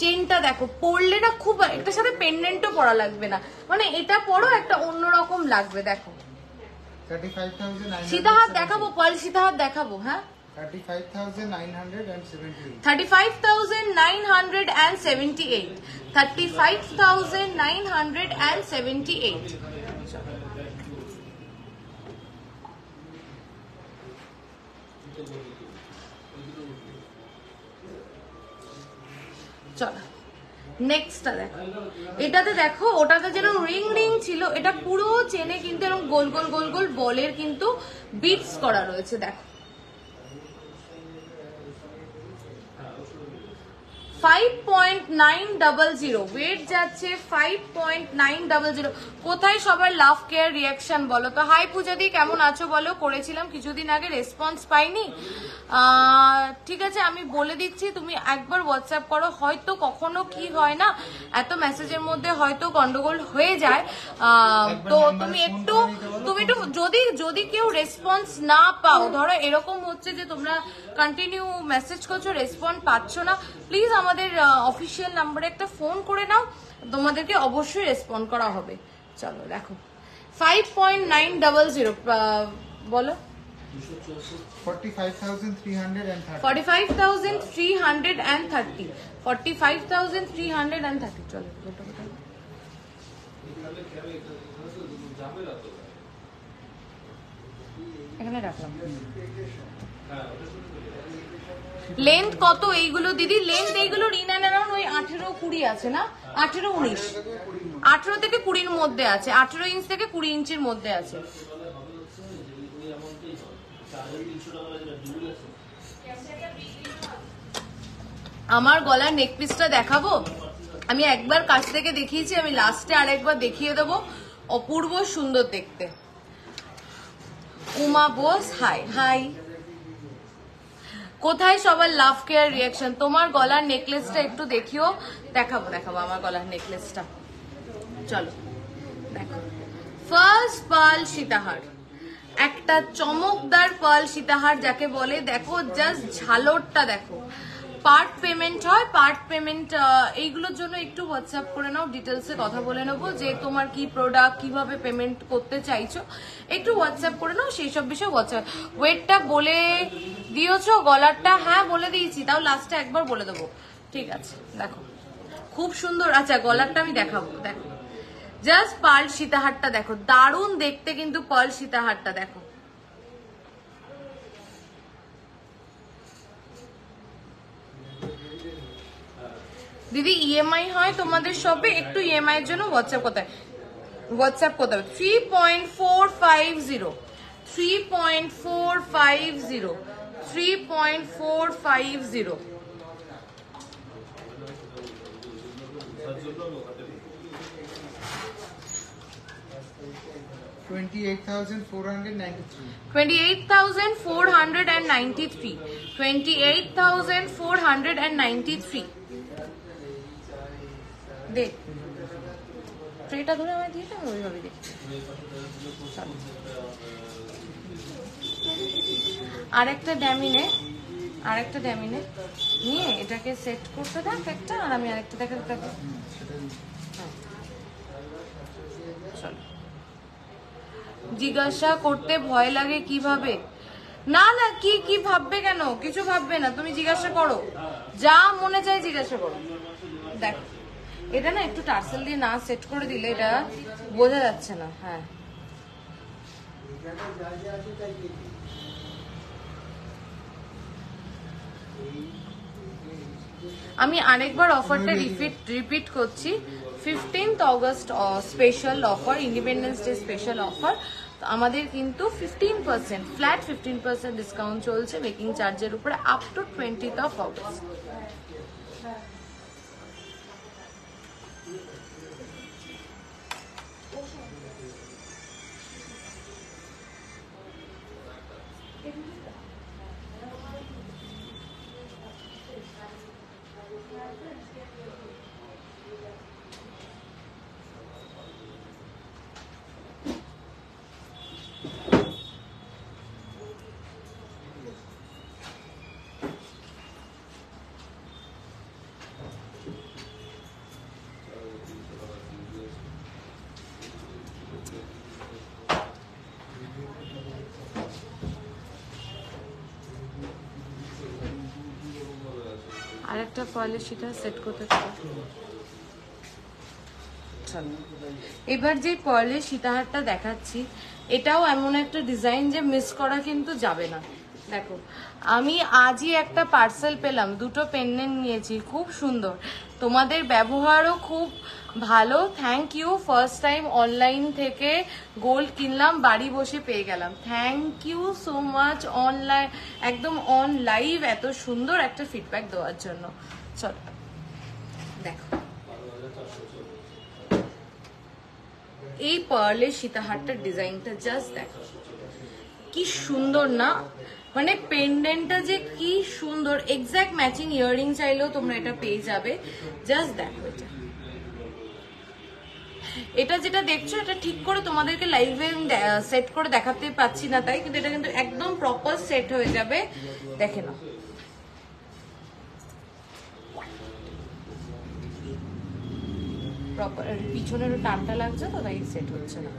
চেনটা দেখো, পরলে না খুব, এটার সাথে পেন্ডেন্টও পরা লাগবে না, মানে এটা পরো একটা অন্যরকম লাগবে। দেখো 35,978 সীতাহার দেখাবো, পার্ল সীতাহার দেখাবো। হ্যাঁ 35,978 35,978 35,978। চলো নেক্সটটা দেখো। এটাতে দেখো, ওটাতে যেরকম রিং রিং ছিল, এটা পুরো চেনে কিন্তু এরকম গোল গোল গোল গোল বলের কিন্তু বিটস করা রয়েছে। দেখো 5.900 ওয়েট যাচ্ছে 5.900। কোথায় সবার লাভ কেয়ার রিয়াকশন বলো তো? হাই পূজাদি, কেমন আছো বলো? করেছিলাম কিছুদিন আগে, রেসপন্স পাইনি। ঠিক আছে আমি বলে দিচ্ছি, তুমি একবার হোয়াটসঅ্যাপ করো। হয়তো কখনো কি হয় না, এত মেসেজের মধ্যে হয়তো গন্ডগোল হয়ে যায়। তো তুমি একটু যদি কেউ রেসপন্স না পাও, ধরো এরকম হচ্ছে যে তোমরা কন্টিনিউ মেসেজ করছো, রেসপন্স পাচ্ছ না, প্লিজ আমাদের অফিসিয়াল নাম্বারে একটা ফোন করে নাও, তোমাদেরকে অবশ্যই রেসপন্ড করা হবে। চলো দেখো 5.900 বলো। 45,330 45,330 45,330। চলো এখানে রাখলাম। লেন্থ কত এইগুলো দিদি? লেন্থ এইগুলোর ইন অ্যান্ড অ্যারাউন্ড ওই 18-20 আছে না, 18-19, 18 থেকে 20-র মধ্যে আছে, 18 ইঞ্চ থেকে 20 ইঞ্চির মধ্যে আছে। আমার গলার নেকপিসটা দেখাবো? আমি একবার কাছ থেকে দেখিয়েছি, আমি লাস্টে আরেকবার দেখিয়ে দেবো। অপূর্ব সুন্দর দেখতে। Uma Bose high high. কোথায় সবার লাভ কেয়ার রিয়াকশন? তোমার গলার নেকলেসটা একটু দেখিও। দেখাবো আমার গলার নেকলেসটা। চলো দেখো, ফার্স্ট পার্ল সীতাহার, একটা চমকদার পার্ল সীতাহার যাকে বলে। দেখো জাস্ট ঝালরটা দেখো। পার্ট পেমেন্ট হয়, পার্ট পেমেন্ট এইগুলোর জন্য একটু হোয়াটসঅ্যাপ করে নাও, ডিটেলসে কথা বলে নেবো যে তোমার কি প্রোডাক্ট, কিভাবে পেমেন্ট করতে চাইছো, একটু হোয়াটসঅ্যাপ করে নাও, সেই সব বিষয়ে হোয়াটসঅ্যাপ। ওয়েটটা বলে দিয়েছো? গলারটা হ্যাঁ বলে দিয়েছি, তাও লাস্টে একবার বলে দেবো। ঠিক আছে দেখো খুব সুন্দর। আচ্ছা গলারটা আমি দেখাবো। দেখো জাস্ট পার্ল সীতাহারটা দেখো, দারুণ দেখতে কিন্তু পার্ল সীতাহারটা দেখো। দিদি ইএমআই হয় তোমাদের শপে? একটু ইএমআই এর জন্য হোয়াটসঅ্যাপ করতে হবে। 3.450 3.450 3.450। 28,493 28,493 28,493। দেখ ট্রেটা ধরে আমায় দিয়ে আমি ওইভাবে দেখছি। আরেকটা ড্যামিনে নিয়ে এটাকে সেট করতে থাক একটা, আর আমি আরেকটা দেখাতে থাকবো। চলো, জিজ্ঞাসা করতে ভয় লাগে কিভাবে? না না, কি ভাববে কেন? কিছু ভাববে না, তুমি জিজ্ঞাসা করো, যা মনে চায় জিজ্ঞাসা করো। দেখো এটা না একটু টার্সেল দিয়ে না সেট করে দিলে এটা বোঝা যাচ্ছে না। হ্যাঁ আমি আরেকবার অফারটা রিপিট করছি, 15th August special offer, independence day special offer. আমাদের কিন্তু 15% ফ্ল্যাট 15% ডিসকাউন্ট চলছে মেকিং চার্জের উপরে আপ টু 20th অগস্ট। আরেকটা ফয়েলের সেটা সেট করতে থাকো। এবার যে পয়েলের সীতাহারটা দেখাচ্ছি, এটাও এমন একটা ডিজাইন যে মিস করা কিন্তু যাবে না। দেখো আমি আজই একটা পার্সেল পেলাম, দুটো পেন্ডেন্ট নিয়েছি, খুব সুন্দর, তোমাদের ব্যবহারও খুব ভালো, thank you. First time online থেকে গোল্ড কিনলাম, বাড়ি বসে পেয়ে গেলাম, thank you so much. Online একদম অন লাইভ এত সুন্দর একটা ফিডব্যাক দেওয়ার জন্য। চলো দেখো এই পার্লের সীতাহারটার ডিজাইনটা জাস্ট দেখো কি সুন্দর না, মানে পেন্ডেন্টটা যে কি সুন্দর, এক্স্যাক্ট ম্যাচিং ইয়াররিং চাইলেও তোমরা এটা পেয়ে যাবে। জাস্ট দেখো এটা যেটা দেখছো এটা ঠিক করে তোমাদেরকে লাইভে সেট করে দেখাতে পাচ্ছি না তাই, কিন্তু এটা কিন্তু একদম প্রপার সেট হয়ে যাবে, দেখে নাও। প্রপার পিছনের টানটা লাগছে তো তাই সেট হচ্ছে না,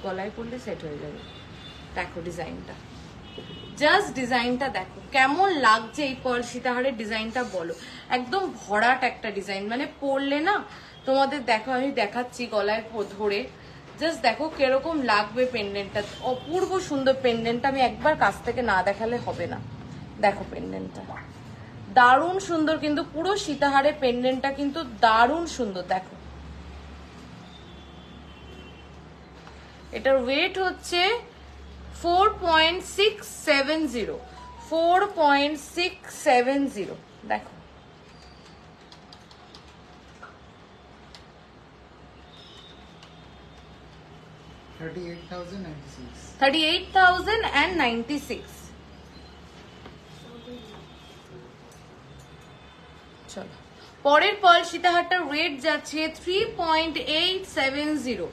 গলায় পড়লে সেট হয়ে যাবে। দেখো ডিজাইনটা, জাস্ট ডিজাইনটা দেখো কেমন লাগছে। এই পার্ল সীতাহারের ডিজাইনটা বলো, একদম ভরাট একটা ডিজাইন, মানে পরলে না তোমাদের দেখো আমি দেখাচ্ছি গলায় ধরে, জাস্ট দেখো কিরকম লাগবে পেন্ডেন্টটা, অপূর্ব সুন্দর পেন্ডেন্টটা, আমি একবার কাছ থেকে না দেখালে হবে না। দেখো পেন্ডেন্টটা দারুণ সুন্দর, কিন্তু পুরো সীতাহারের পেন্ডেন্টটা কিন্তু দারুণ সুন্দর। দেখো এটার ওয়েট হচ্ছে 4.670, 4.670। দেখো $38,096। চলো পরের পার্ল সীতাহারটার ওয়েট যাচ্ছে 3.870,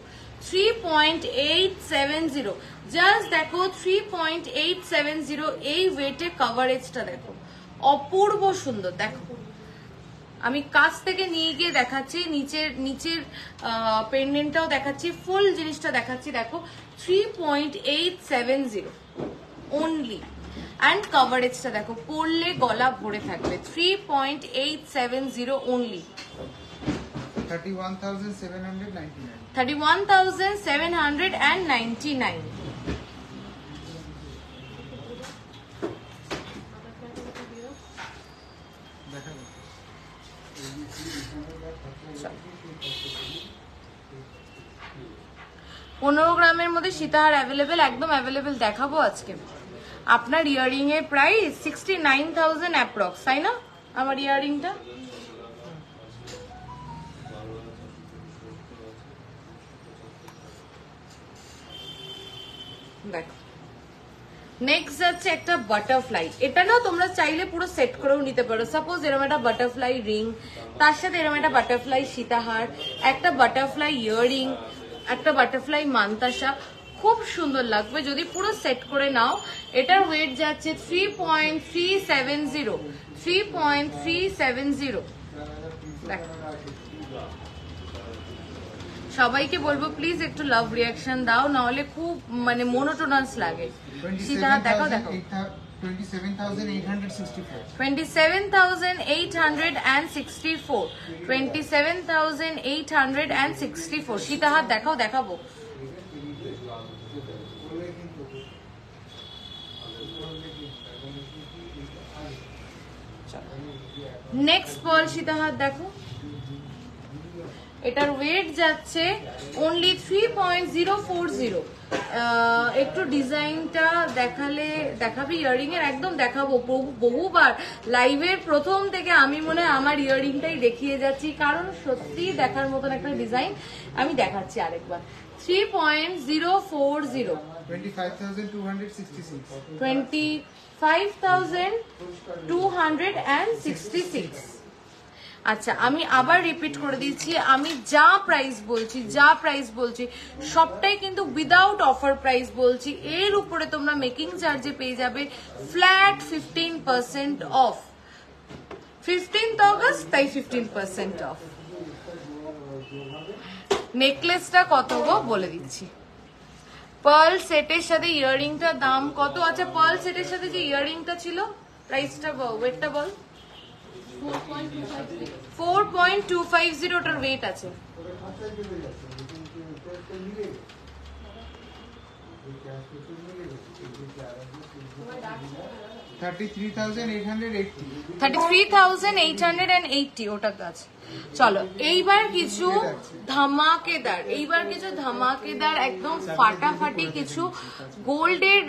3.870। জাস্ট দেখো 3.870 এই ওয়েটে কভারেজটা দেখো, অপূর্ব সুন্দর। দেখো আমি কাছ থেকে নিয়ে গিয়ে দেখাচ্ছি, নিচের পেন্ডেন্টটাও দেখাচ্ছি, ফুল জিনিসটা দেখাচ্ছি। দেখো 3.870 অনলি, অ্যান্ড কভারেজটা দেখো, পরলে গলা ভরে থাকবে। 3.870 অনলি, 31,799। পনেরো গ্রামের মধ্যে সীতাহার অ্যাভেলেবেল, একদম অ্যাভেলেবেল দেখাবো আজকে। আপনার ইয়াররিং এর প্রাইস 69,000 অ্যাপ্রক্স, তাই না? আমার ইয়াররিংটা দেখো। নেক্সট যাচ্ছে একটা বাটারফ্লাই, এটা না তোমরা চাইলে পুরো সেট করেও নিতে পারো। সাপোজ এরকম একটা বাটারফ্লাই রিং, তার সাথে এরকম একটা বাটারফ্লাই সীতাহার, একটা বাটারফ্লাই ইয়াররিং, একটা বাটারফ্লাই মান্তাসা, খুব সুন্দর লাগবে যদি পুরো সেট করে নাও। এটার ওয়েট যাচ্ছে 3.370, 3.370। দেখো সবাইকে বলবো প্লিজ একটু লাভ রিয়াকশন দাও, নাহলে খুব মানে মোনোটোনাস লাগে। সীতাহার দেখো, দেখো 27,864, 27,864, 27,864 সীতাহার দেখাও, দেখাবো। নেক্সট পার্ল সীতাহার দেখো, এটার ওয়েট যাচ্ছে অনলি 3.040। একটু ডিজাইনটা দেখাবি ইয়ারিং এর? একদম দেখাবো, বহুবার লাইভের প্রথম থেকে আমি মনে হয় আমার ইয়ারিংটাই দেখিয়ে যাচ্ছি, কারণ সত্যি দেখার মতন একটা ডিজাইন। আমি দেখাচ্ছি আরেকবার। 3.040, 25,266। আচ্ছা, আমি আবার রিপিট করে দিচ্ছি, আমি যা প্রাইস বলছি সবটাই কিন্তু উইদাউট অফার প্রাইস বলছি। এর উপরে তোমরা মেকিং চার্জে পেয়ে যাবে ফ্ল্যাট 15% অফ। 15th অগস্ট, তাই 15% অফ। নেকলেসটা কত গো বলে দিচ্ছি। পার্ল সেটের সাথে ইয়াররিংটার দাম কত? আচ্ছা, পার্ল সেটের সাথে যে ইয়াররিংটা ছিল প্রাইসটা ওয়েটটা বল। 4.250 ওটার ওয়েট আছে। $33,880 ওটার কাছে। চলো এইবার কিছু ধামাকেদার একদম ফাটাফাটি কিছু গোল্ডের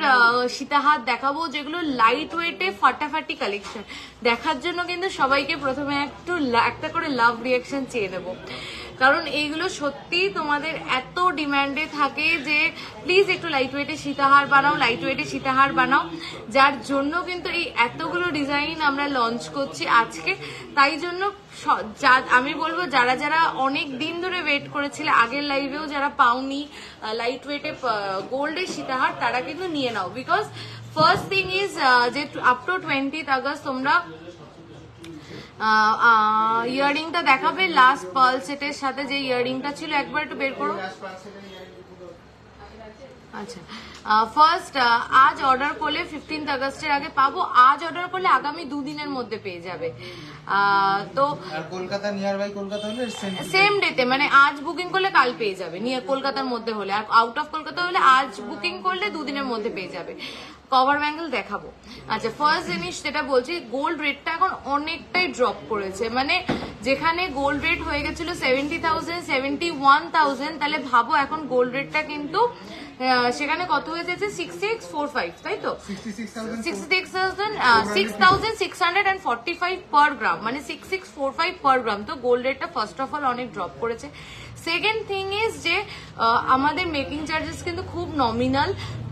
সীতাহার দেখাবো, যেগুলো লাইট ওয়েটে ফাটাফাটি কালেকশন। দেখার জন্য কিন্তু সবাইকে প্রথমে একটা করে লাভ রিয়াকশন চেয়ে নেবো, কারণ এইগুলো সত্যি তোমাদের এত ডিমান্ডে থাকে যে প্লিজ একটু লাইট ওয়েটে সীতাহার বানাও, যার জন্য কিন্তু এই এতগুলো ডিজাইন আমরা লঞ্চ করছি আজকে। তাই জন্য আমি বলবো যারা অনেক দিন ধরে ওয়েট করেছিলে, আগের লাইভেও যারা পাওনি লাইট ওয়েটে গোল্ডের সীতাহার, তারা কিন্তু নিয়ে নাও। বিকজ ফার্স্ট থিং ইজ যে আপ টু 20th অগস্ট তোমরা ইয়াররিংটা দেখাবে লাস্ট পার্ল সেটের সাথে যে ইয়াররিংটা ছিল, একবার একটু বের করো। আচ্ছা, ফার্স্ট আজ অর্ডার করলে 15th অগস্টের আগে পাবো। আজ অর্ডার করলে আগামী দুদিনের মধ্যে পেয়ে যাবে। তো কলকাতা নিয়ার বাই কলকাতা হলে সেম ডেতে, মানে আজ বুকিং করলে কাল পেয়ে যাবে নিয়ার কলকাতার মধ্যে হলে, আর আউট অফ কলকাতা হলে আজ বুকিং করলে দুদিনের মধ্যে পেয়ে যাবে। কভার ব্যাঙ্গেল দেখাবো। আচ্ছা, ফার্স্ট জিনিস যেটা বলছি, গোল্ড রেটটা এখন অনেকটাই ড্রপ করেছে। মানে যেখানে গোল্ড রেট হয়ে গেছিল 70,000, 71,000, তাহলে ভাবো এখন গোল্ড রেটটা কিন্তু সেখানে কত হয়ে যাচ্ছে 6645, তাই তো 6,645 পার গ্রাম, মানে 6645 পার গ্রাম। তো গোল্ড রেটটা ফার্স্ট অফ অল অনেক ড্রপ করেছে। সেকেন্ড থিং ইজ যে আমাদের মেকিং চার্জেস কিন্তু খুব নমিনাল,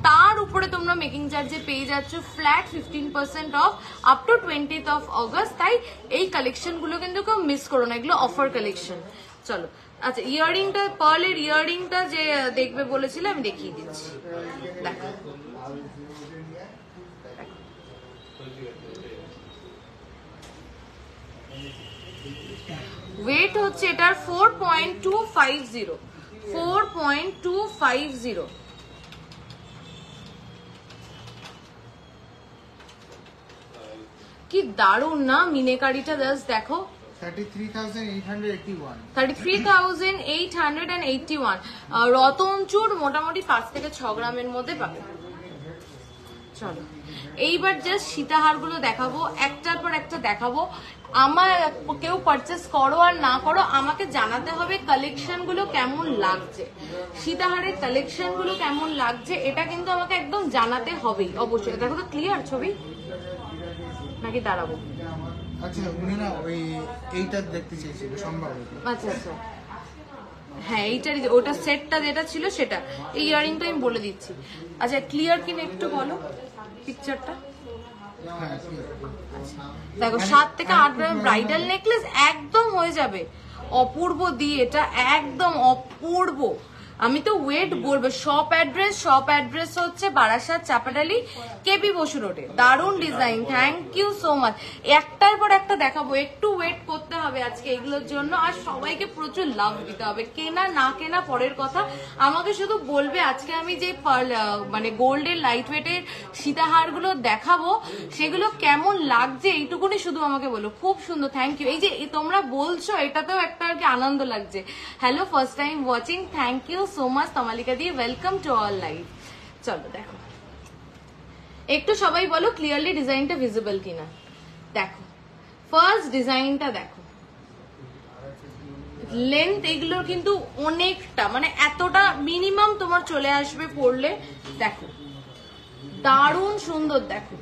তার উপরে তোমরা মেকিং চার্জে পেয়ে যাচ্ছ flat 15% of up to 20th of August. তাই এই কালেকশন গুলো কিন্তু কেউ মিস করো না, এগুলো অফার কালেকশন। চলো, আচ্ছা, ইয়াররিংটা পার্লের ইয়াররিংটা যে দেখবে বলেছিলে আমি দেখিয়ে দিচ্ছি। দেখো, ওয়েট হচ্ছে এটার 4.250। কি দারুণ না মিনেকারিটা, জাস্ট দেখো। 33,881 রতনচুর মোটামুটি 5 থেকে 6 গ্রামের মধ্যে পাবে। চলো এইবার জাস্ট সীতাহার গুলো দেখাবো, একটার পর একটা দেখাবো। আমার কেউ পারচেস করো আর না করো, আমাকে জানাতে হবে কালেকশন গুলো কেমন লাগছে, সীতাহারের কালেকশন গুলো কেমন লাগছে, এটা কিন্তু আমাকে একদম জানাতে হবেই অবশ্যই। দেখো তো ক্লিয়ার ছবি নাকি দাঁড়াবো? আচ্ছা, উনি না ওই এইটা দেখতে চেয়েছিল সম্ভবত। আচ্ছা আচ্ছা, হ্যাঁ এইটারই, ওটা সেটটা যেটা ছিল সেটা। এই ইয়াররিংটা আমি বলে দিচ্ছি। আচ্ছা, ক্লিয়ার কিনা একটু বলো পিকচারটা। দেখো 7 থেকে 8 গ্রামের ব্রাইডাল নেকলেস একদম হয়ে যাবে। অপূর্ব দিয়ে, এটা একদম অপূর্ব। আমি তো ওয়েট বলবো। শপ অ্যাড্রেস হচ্ছে বারাসাত চাপাডালি কেপি বসু রোডে। দারুণ design, thank you so much. একটার পর একটা দেখাবো, একটু ওয়েট করতে হবে আজকে এগুলোর জন্য, আর সবাইকে প্রচুর লাভ দিতে হবে। কেনা না কেনা পরের কথা, আমাকে শুধু বলবে আজকে আমি যে মানে গোল্ডের লাইট ওয়েটের সীতাহার গুলো দেখাবো সেগুলো কেমন লাগছে, এইটুকুনি শুধু আমাকে বলো। খুব সুন্দর, থ্যাংক ইউ। এই যে তোমরা বলছো এটাতেও একটা আর কি আনন্দ লাগছে। Hello, first time watching, thank you so much Tamalika di, welcome to all live. চলো দেখো, একটু সবাই বলো ক্লিয়ারলি ডিজাইনটা ভিজিবল কিনা। দেখো ফার্স্ট ডিজাইনটা দেখো, লেন্থ এগুলোর কিন্তু অনেকটা, মানে এতটা মিনিমাম তোমার চলে আসবে পরলে। দেখো দারুণ সুন্দর, দেখো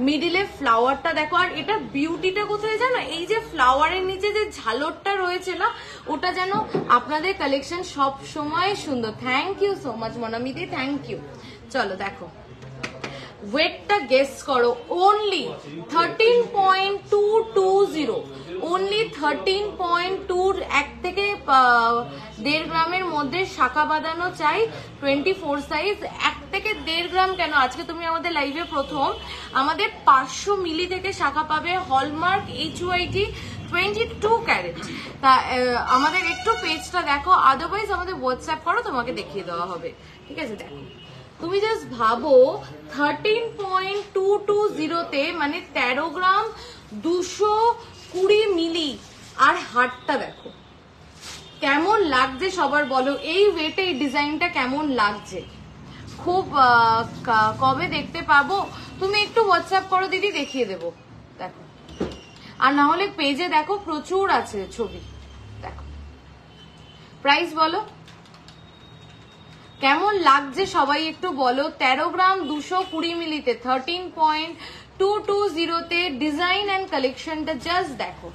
মিডিলে ফ্লাওয়ারটা দেখো। আর এটা বিউটিটা কোথায় জানো, এই যে ফ্লাওয়ারের নিচে যে ঝালরটা রয়েছে না, ওটা যেন আপনাদের কালেকশন সব সময় সুন্দর। থ্যাংক ইউ সো মাচ মনামিদি, থ্যাংক ইউ। চলো দেখো ওয়েটটা গেস করো, অনলি 13.220, অনলি 13.2, 1 থেকে 1.5 গ্রামের মধ্যে শাখা বাঁধানো চাই, 24 সাইজ। 1 থেকে 1.5 গ্রাম কেন, আজকে তুমি আমাদের লাইভে প্রথম, আমাদের 500 মিলি থেকে শাখা পাবে, হলমার্ক HYT 22 ক্যারেট। তা আমাদের একটু পেজটা দেখো, আদারওয়াইজ আমাদের হোয়াটসঅ্যাপ করো, তোমাকে দেখিয়ে দেওয়া হবে। ঠিক আছে, দেখো তুমি জাস্ট ভাবো 13.220 তে মানে 13 গ্রাম 220 মিলি, আর হাতটা দেখো কেমন লাগছে সবার বলো, এই ওয়েটে এই ডিজাইনটা কেমন লাগছে। খুব কবে দেখতে পাবো, তুমি একটু হোয়াটসঅ্যাপ করো দিদি, দেখিয়ে দেবো। দেখো আর না হলে পেজে দেখো প্রচুর আছে ছবি। দেখো প্রাইস বলো কেমন লাগছে সবাই একটু বলো। 13 গ্রাম 220 মিলিতে 13.220 তে ডিজাইন এন্ড কালেকশনটা জাস্ট দেখো।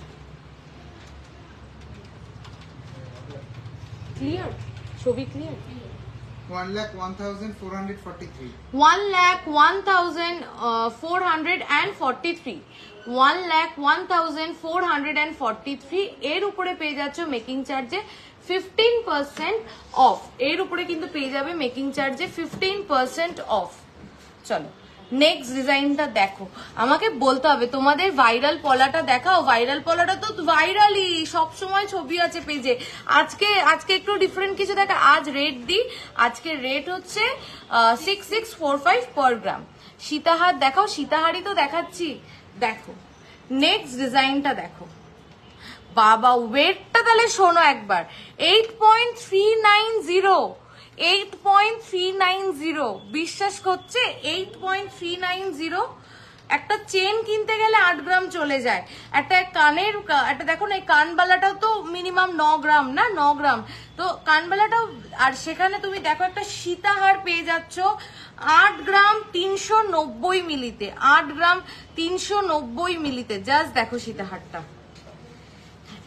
ক্লিয়ার ছবি, ক্লিয়ার। 1,01,443, 1,01,443, 1,01,443 এর উপরে পেয়ে যাচ্ছ মেকিং চার্জে 15% অফ। এর উপরে কিন্তু পেয়ে যাবে মেকিং চার্জে 15% অফ। চলো নেক্সট ডিজাইনটা দেখো, আমাকে বলতে হবে তোমাদের ভাইরাল পলাটা দেখাও। ভাইরাল পলাটা তো ভাইরালই, সবসময় ছবি আছে পেজে। আজকে একটু ডিফারেন্ট কিছু দেখা, আজ রেট দিই। আজকে রেট হচ্ছে 6645 পার গ্রাম। সীতাহার দেখাও, সীতাহারই তো দেখাচ্ছি। দেখো নেক্সট ডিজাইনটা দেখো, বাবা ওয়েটটা তাহলে শোনো একবার, 8.390, 8.390, বিশ্বাস করছে 8.390। একটা চেন কিনতে গেলে 8 গ্রাম চলে যায়। একটা কানের, একটা দেখো না, এই কানবালাটাও তো মিনিমাম 9 গ্রাম না, 9 গ্রাম তো কানবালাটাও। আর সেখানে তুমি দেখো একটা সীতাহার পেয়ে যাচ্ছ 8 গ্রাম 390 মিলিতে, 8 গ্রাম 390 মিলিতে। জাস্ট দেখো সীতাহারটা,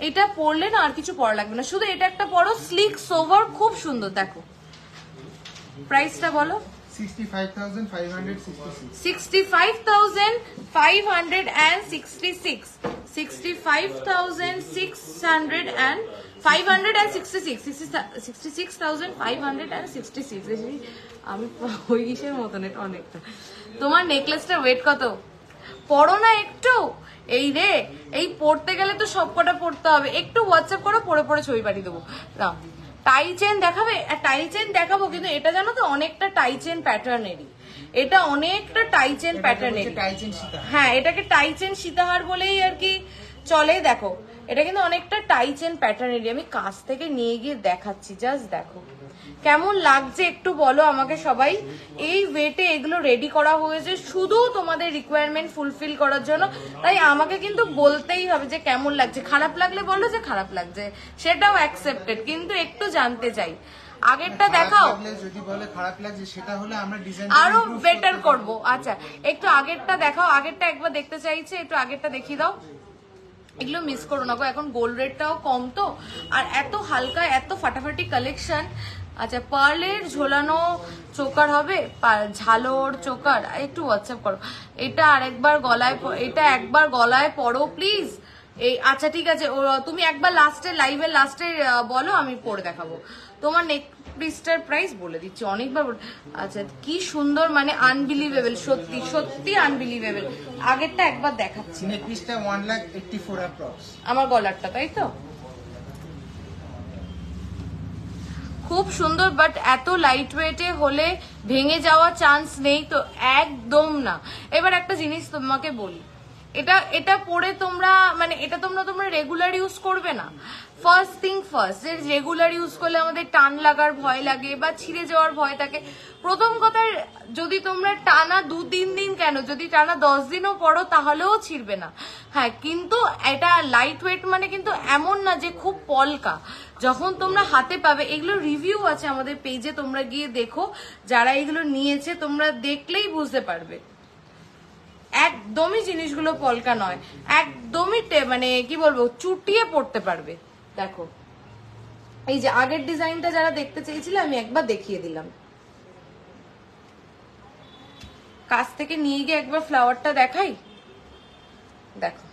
এটা পরলে না আর কিছু পরা লাগবে না, শুধু এটা একটা পরো, স্লিক সোভার, খুব সুন্দর। দেখো প্রাইসটা বলো। 65,566, 65,566, 66,566, আমি ওই ইসের মতন, এটা অনেকটা। তোমার নেকলেসটা ওয়েট কত পড়ো না একটু, এই রে এই পড়তে গেলে তো সবকটা পড়তে হবে। একটু হোয়াটসঅ্যাপ করো, পরে পরে ছবি পাঠিয়ে দেবো। দাও টাই চেন দেখাবে, টাই চেন দেখাবো, কিন্তু এটা জানো তো অনেকটা টাই চেন প্যাটার্নেরই, এটা অনেকটা টাই চেন প্যাটার্নেরই। হ্যাঁ এটাকে টাই চেন সীতাহার বলেই আর কি চলে। দেখো এটা কিন্তু অনেকটা টাই চেন প্যাটার্নেরই। আমি কাছ থেকে নিয়ে গিয়ে দেখাচ্ছি, জাস্ট দেখো কেমন লাগছে একটু বলো আমাকে সবাই। এই ওয়েটে এগুলো রেডি করা হয়েছে শুধু তোমাদের রিকোয়ারমেন্ট ফুলফিল করার জন্য, তাই আমাকে কিন্তু বলতেই হবে যে কেমন লাগছে। খারাপ লাগলে বলো যে খারাপ লাগছে, সেটাও অ্যাকসেপ্টেড, কিন্তু একটু জানতে চাই। আগেরটা দেখাও, যদি বলে খারাপ লাগছে সেটা হলে আমরা ডিজাইন আরো বেটার করব। আচ্ছা একটু আগেরটা দেখাও, আগেরটা একবার দেখতে চাইছে, একটু আগেরটা দেখিয়ে দাও। এগুলো মিস করো না গো, এখন গোল্ড রেটটাও কম তো, আর এত হালকা এত ফাটাফাটি কালেকশন। আচ্ছা পার্লের ঝোলানো চোকার হবে, ঝালোর চোকার, একটু হোয়াটসঅ্যাপ করো। এটা আরেকবার গলায়, এটা একবার গলায় পরো প্লিজ। এই আচ্ছা ঠিক আছে, তুমি একবার লাস্টে লাইভের লাস্টে বলো, আমি পরে দেখাবো। তোমার নেক পিসটার প্রাইস বলে দিচ্ছি অনেকবার। আচ্ছা কি সুন্দর, মানে আনবিলিভেবল, সত্যি সত্যি আনবিলিভেবল। আগেরটা একবার দেখাচ্ছি, নেক পিসটা 1,84,000 অ্যাপ্রক্স। আমার গলারটা তাই তো খুব সুন্দর, বাট এত লাইট ওয়েটে হলে ভেঙে যাওয়ার চান্স নেই তো, একদম না। এবার একটা জিনিস তোমাকে বলি, এটা এটা পরে তোমরা মানে এটা তোমরা রেগুলার ইউজ করবে না। ফার্স্ট থিং ফার্স্ট, যে রেগুলার ইউজ করলে আমাদের টান লাগার ভয় লাগে বা ছিঁড়ে যাওয়ার ভয় থাকে। প্রথম কথা, যদি তোমরা টানা 2-3 দিন কেন, যদি টানা 10 দিনও পড়ো তাহলেও ছিঁড়বে না। হ্যাঁ, কিন্তু এটা লাইট ওয়েট মানে কিন্তু এমন না যে খুব পলকা। যখন তোমরা হাতে পাবে, এগুলো রিভিউ আছে আমাদের পেজে, তোমরা গিয়ে দেখো, যারা এগুলো নিয়েছে তোমরা দেখলেই বুঝতে পারবে। একদমই জিনিসগুলো পলকা নয়, একদমই মানে কি বলবো, চুটিয়ে পড়তে পারবে। দেখো, এই যে আগের ডিজাইনটা যারা দেখতে চেয়েছিল আমি একবার দেখিয়ে দিলাম। কাছ থেকে নিয়ে গিয়ে একবার ফ্লাওয়ারটা দেখাই। দেখো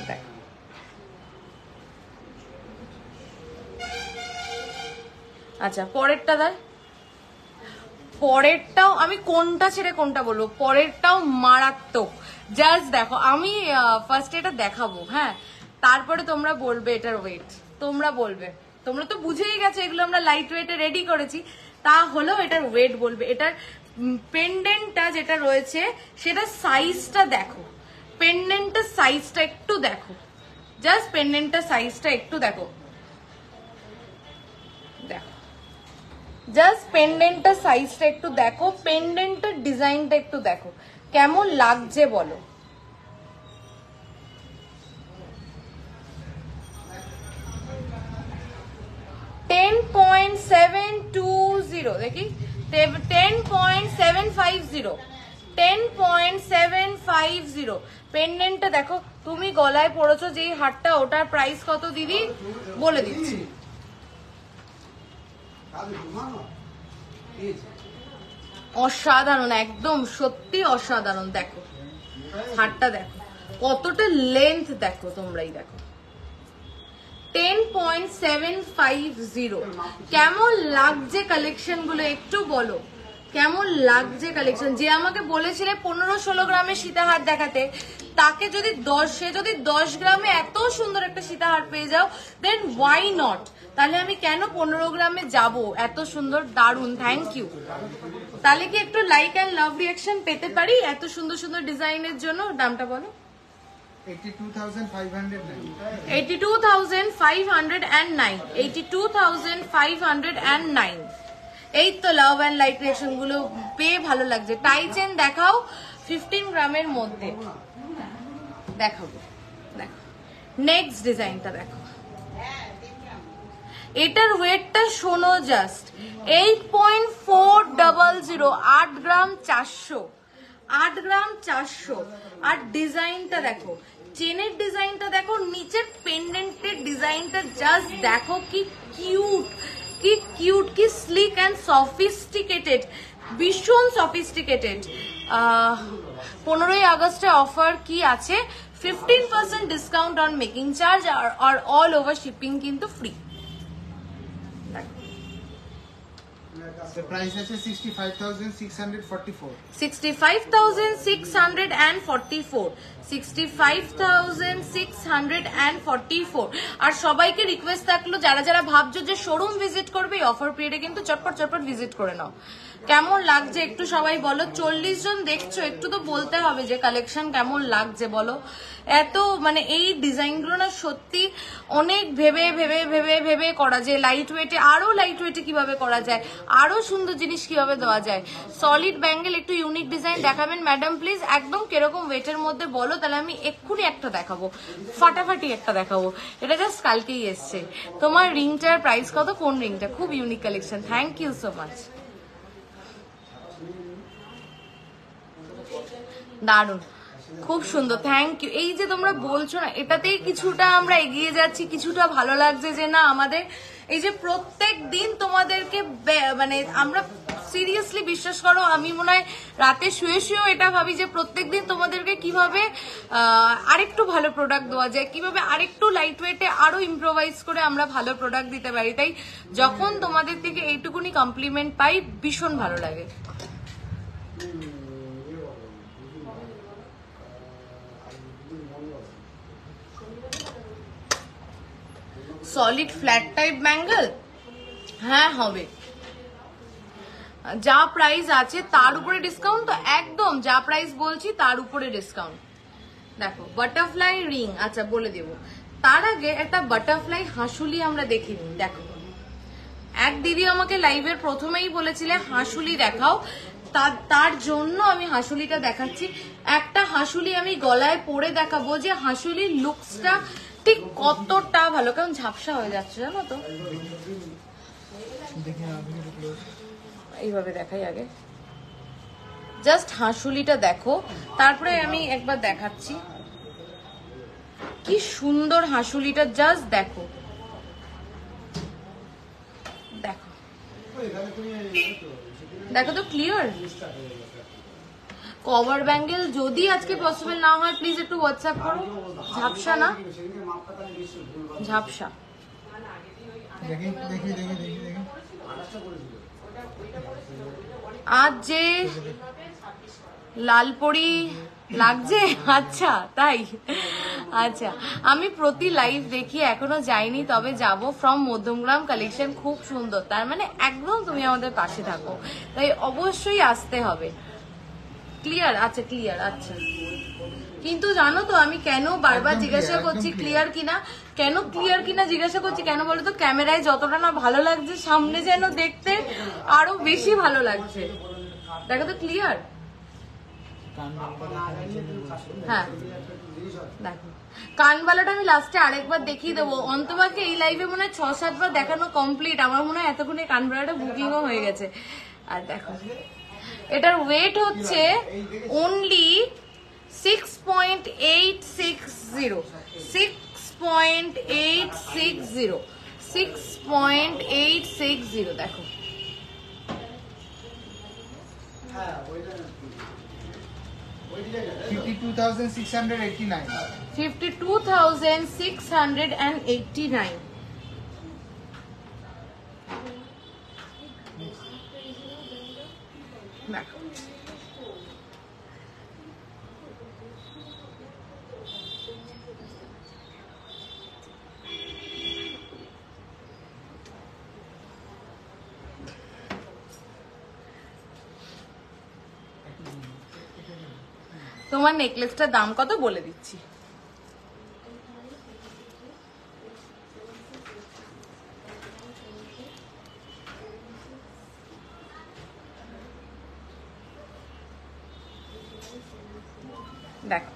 দেখো, আচ্ছা পরেরটা দেখ। পরেরটাও আমি কোনটা ছেড়ে কোনটা বলবো, পরেরটাও মারাত্মক। জাস্ট দেখো, আমি ফার্স্ট এটা দেখাবো, হ্যাঁ, তারপরে তোমরা বলবে এটার ওয়েট। তোমরা বলবে, তোমরা তো বুঝেই গেছো এগুলো আমরা লাইট ওয়েটে রেডি করেছি, তা হলেও এটার ওয়েট বলবে। এটার পেন্ডেন্টটা যেটা রয়েছে সেটা সাইজটা দেখো, পেন্ডেন্টের সাইজটা একটু দেখো, জাস্ট পেন্ডেন্টের সাইজটা একটু দেখো। দেখো, জাস্ট পেন্ডেন্টের সাইজটা একটু দেখো, পেন্ডেন্টের ডিজাইনটা একটু দেখো, কেমন লাগছে বলো। $10.720 দেখি, 10.750, 10.750 পেন্ডেন্টটা দেখো। তুমি গলায় পড়েছো যেই হারটা, ওটার প্রাইস কত দিদি বলে দিচ্ছি। অসাধারণ, একদম সত্যি অসাধারণ। দেখো হারটা দেখো, কতটা লেন্থ দেখো, তোমরাই দেখো। 10.750 কেমন লাগছে কালেকশন গুলো একটু বলো, কেমন লাগছে কালেকশন। যে আমাকে বলেছিলে 15-16 গ্রামের সীতাহার দেখাতে, তাকে যদি 10 গ্রামে এত সুন্দর একটা সীতাহার পেয়ে যাও, দেন ওয়াই নট। তাহলে আমি কেন 15 গ্রামে যাব? এত সুন্দর, দারুন, থ্যাংক ইউ। তাহলে কি একটু লাইক অ্যান্ড লাভ রিয়াকশন পেতে পারি এত সুন্দর সুন্দর ডিজাইনের জন্য? দামটা বলো। 82,509, 82,509। এই তো লাভ অ্যান্ড লাইক রিয়াকশন গুলো পেয়ে ভালো লাগছে। টাই চেন দেখাও 15 গ্রামের মধ্যে, দেখাবো। দেখো নেক্সট ডিজাইনটা দেখো, এটার ওয়েটটা শোনো জাস্ট, 8.400, 8 গ্রাম 400, 8 গ্রাম 400। আর ডিজাইনটা দেখো, চেনের ডিজাইনটা দেখো, নিচের পেন্ডেন্টের ডিজাইনটা জাস্ট দেখো, কি কিউট, কি কিউট, কি স্লিক অ্যান্ড সফিস্টিকেটেড, ভীষণ সফিস্টিকেটেড। 15ই আগস্টে অফার কি আছে? 15% ডিসকাউন্ট অন মেকিং চার্জ আর অল ওভার শিপিং কিন্তু ফ্রি। প্রাইস আছে 65,644, 65,644, 65,644। আর সবাইকে রিকোয়েস্ট থাকলো, যারা যারা ভাবছো যে শোরুম ভিজিট করবে এই অফার পিরিয়ডে, কিন্তু চটপট চটপট ভিজিট করে নাও। কেমন লাগছে একটু সবাই বলো। 40 জন দেখছো, একটু তো বলতে হবে যে কালেকশন কেমন লাগছে বলো। এত মানে এই ডিজাইনগুলো না সত্যি অনেক ভেবে ভেবে ভেবে ভেবে করা যায়। লাইট ওয়েটে, আরো লাইট ওয়েটে কিভাবে করা যায়, আরো সুন্দর জিনিস কিভাবে দেওয়া যায়। সলিড ব্যাঙ্গেল একটু ইউনিক ডিজাইন দেখাবেন ম্যাডাম প্লিজ। একদম কিরকম ওয়েটের মধ্যে বলো, তাহলে আমি এক্ষুনি একটা দেখাবো, ফাটাফাটি একটা দেখাবো। এটা জাস্ট কালকেই এসছে। তোমার রিংটার প্রাইস কত? কোন রিংটা? খুব unique collection, thank you so much, দারুন, খুব সুন্দর, থ্যাংক ইউ। এই যে তোমরা বলছো না, এটাতেই কিছুটা আমরা এগিয়ে যাচ্ছি, কিছুটা ভালো লাগছে যে না আমাদের এই যে প্রত্যেক দিন তোমাদেরকে মানে আমরা সিরিয়াসলি বিশ্বাস করো, আমি মনে হয় রাতে শুয়ে শুয়েও এটা ভাবি যে প্রত্যেকদিন তোমাদেরকে কিভাবে আরেকটু ভালো প্রোডাক্ট দেওয়া যায়, কিভাবে আরেকটু লাইট ওয়েটে আরো ইম্প্রোভাইজ করে আমরা ভালো প্রোডাক্ট দিতে পারি। তাই যখন তোমাদের থেকে এইটুকুনি কমপ্লিমেন্ট পাই ভীষণ ভালো লাগে। সলিড ফ্ল্যাট টাইপ ব্যাঙ্গেল, হ্যাঁ হবে। যা প্রাইস আছে তার উপরে ডিসকাউন্ট, তো একদম যা প্রাইস বলছি তার উপরে ডিসকাউন্ট। দেখো বাটারফ্লাই রিং, আচ্ছা বলে দেবো, তার আগে একটা বাটারফ্লাই হাঁসুলি আমরা দেখিনি। দেখো এক দিদি আমাকে লাইভের প্রথমেই বলেছিলে হাঁসুলি দেখাও, তার জন্য আমি হাঁসুলিটা দেখাচ্ছি। একটা হাঁসুলি আমি গলায় পরে দেখাবো যে হাঁসুলির লুকসটা ঠিক কতটা ভালো, কারণ ঝাপসা হয়ে যাচ্ছে জানো তো। এইভাবে দেখাই আগে, জাস্ট হাঁসুলিটা দেখো, তারপরে আমি একবার দেখাচ্ছি কি সুন্দর হাঁসুলিটা, জাস্ট দেখো দেখো দেখো তো ক্লিয়ার। কভার ব্যাঙ্গেল যদি আজকে পসিবল না হয় প্লিজ একটু হোয়াটসঅ্যাপ করো। ঝাপসা না, ঝাপসা। আজ যে লালপরি লাগছে, আচ্ছা তাই, আচ্ছা আমি প্রতি লাইভ দেখি, এখনো যাইনি তবে যাব, ফ্রম মধ্যমগ্রাম কালেকশন, খুব সুন্দর, তার মানে একদম তুমি আমাদের পাশে থাকো, তাই অবশ্যই আসতে হবে। ক্লিয়ার, আচ্ছা ক্লিয়ার, আচ্ছা। কিন্তু জানো তো আমি কেন বারবার জিজ্ঞাসা করছি ক্লিয়ার কিনা, কেন ক্লিয়ার কিনা জিজ্ঞাসা করছি, কেন বলো তো, ক্যামেরায় যতটা না ভালো লাগছে সামনে যেন দেখতে আরো বেশি ভালো লাগছে। দেখো তো ক্লিয়ার। হ্যাঁ দেখো কানবালাটা আমি লাস্টে আরেকবার দেখিয়ে দেবো। অন্তমাকে এই লাইভে মনে হয় 6-7 বার দেখানো কমপ্লিট, আমার মনে হয় এতক্ষণে কানবালাটা বুকিংও হয়ে গেছে। আর দেখো এটার ওয়েট হচ্ছে অনলি 6.860, 6.860, 6.860 দেখো। $52,689, 52,689। দেখো তোমার নেকলেসটার দাম কত বলে দিচ্ছি। দেখো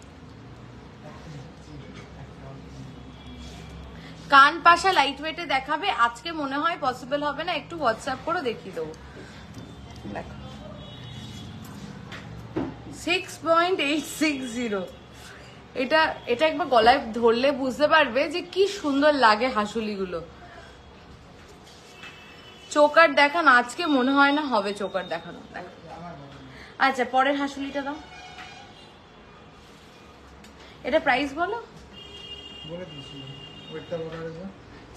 কান পাশা লাইট ওয়েটে দেখাবে, আজকে মনে হয় পসিবল হবে না, একটু হোয়াটসঅ্যাপ করে দেখিয়ে দেবো। দেখো 6.860, এটা একবার গলায় ধরলে বুঝতে পারবে যে কি সুন্দর লাগে হাঁসুলিগুলো। চোকার দেখান, আজকে মনে হয় না হবে চোকার দেখানো। আচ্ছা পরের হাঁসুলিটা দাও, এটা প্রাইস বলো।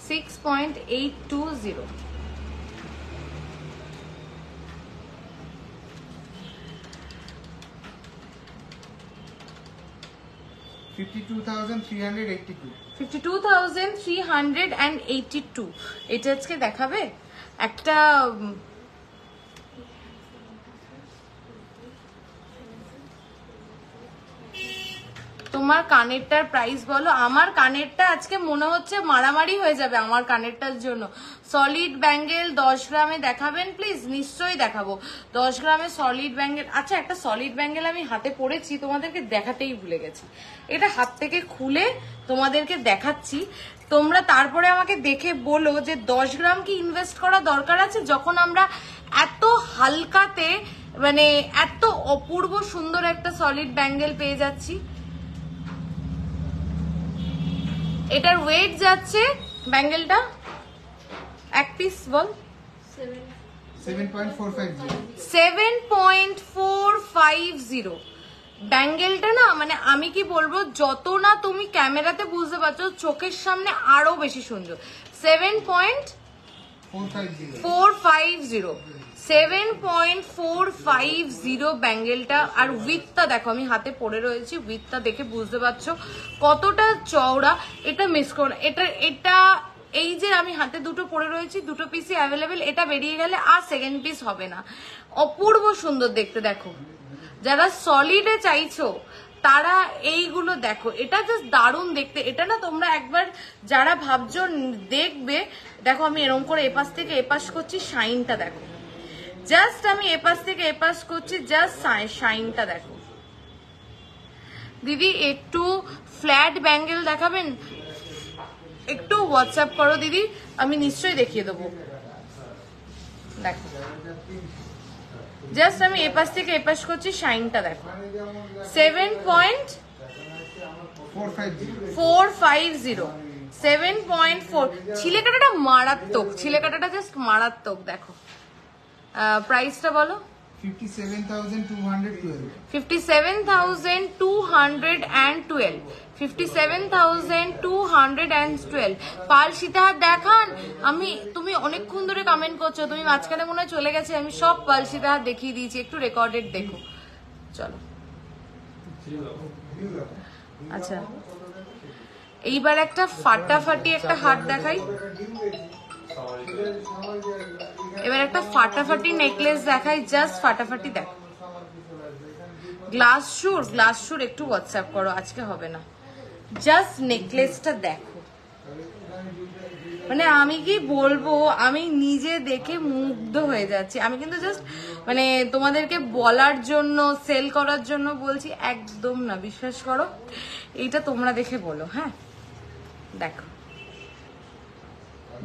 6.820, $52,382। এটা আজকে দেখাবে একটা। তোমার কানেরটার প্রাইস বলো। আমার কানেরটা আজকে মনে হচ্ছে মারামারি হয়ে যাবে আমার কানেরটার জন্য। সলিড ব্যাঙ্গেল 10 গ্রামে দেখাবেন প্লিজ। নিশ্চয়ই দেখাবো 10 গ্রামে সলিড ব্যাঙ্গেল। আচ্ছা একটা সলিড ব্যাঙ্গেল আমি হাতে পরেছি, তোমাদেরকে দেখাতেই ভুলে গেছি। এটা হাত থেকে খুলে তোমাদেরকে দেখাচ্ছি, তোমরা তারপরে আমাকে দেখে বলো যে 10 গ্রাম কি ইনভেস্ট করা দরকার আছে, যখন আমরা এত হালকাতে মানে এত অপূর্ব সুন্দর একটা সলিড ব্যাঙ্গেল পেয়ে যাচ্ছি। এটার ওয়েট যাচ্ছে ব্যাঙ্গেলটা এক পিস বল 7.450। ব্যাঙ্গেলটা না মানে আমি কি বলবো, যত না তুমি ক্যামেরাতে বুঝতে পারছো চোখের সামনে আরো বেশি সুন্দর। 7.450 ব্যাঙ্গেলটা। আর উইথটা দেখো, আমি হাতে পরে রয়েছি, উইথটা দেখে বুঝতে পারছো কতটা চওড়া। এটা মিস করো, এটা এই যে আমি হাতে দুটো পরে রয়েছি, দুটো পিসই অ্যাভেলেবেল। এটা বেরিয়ে গেলে আর সেকেন্ড পিস হবে না। অপূর্ব সুন্দর দেখতে, দেখো যারা সলিডে চাইছো তারা এইগুলো দেখো, এটা জাস্ট দারুণ দেখতে। এটা না তোমরা একবার যারা ভাবছো দেখবে, দেখো আমি এরকম করে এপাশ থেকে এপাশ করছি, শাইনটা দেখো। জাস্ট আমি এপাশ থেকে এপাশ করছি, জাস্ট শাইনটা দেখো। দিদি একটু ফ্ল্যাট ব্যাঙ্গেল দেখাবেন? একটু হোয়াটসঅ্যাপ করো দিদি, আমি নিশ্চয়ই দেখিয়ে দেবো। দেখো জাস্ট আমি এপাশ থেকে এপাশ করছি, শাইনটা দেখো। 7.450 7.4। ছিলেকাটাটা মারাত্মক, ছিলেকাটাটা জাস্ট মারাত্মক। দেখো প্রাইসটা বলো। 57,212 57,212 57,212 পাল সীতাহার দেখান। তুমি অনেকক্ষণ ধরে কমেন্ট করছো, তুমি মাঝখানে মনে হয় চলে গেছে। আমি সব পাল সীতাহার দেখিয়ে দিয়েছি, একটু রেকর্ডেড দেখো। চলো আচ্ছা, এইবার একটা ফাটাফাটি একটা হাট দেখাই। এবার একটা ফাটাফাটি নেকলেস দেখাই, জাস্ট ফাটাফাটি দেখো। গ্লাস শুর একটু হোয়াটসঅ্যাপ করো, আজকে হবে না। জাস্ট নেকলেসটা দেখো, মানে আমি কি বলবো, আমি নিজে দেখে মুগ্ধ হয়ে যাচ্ছি। আমি কিন্তু জাস্ট মানে তোমাদেরকে বলার জন্য, সেল করার জন্য বলছি, একদম না, বিশ্বাস করো। এইটা তোমরা দেখে বলো। হ্যাঁ দেখো,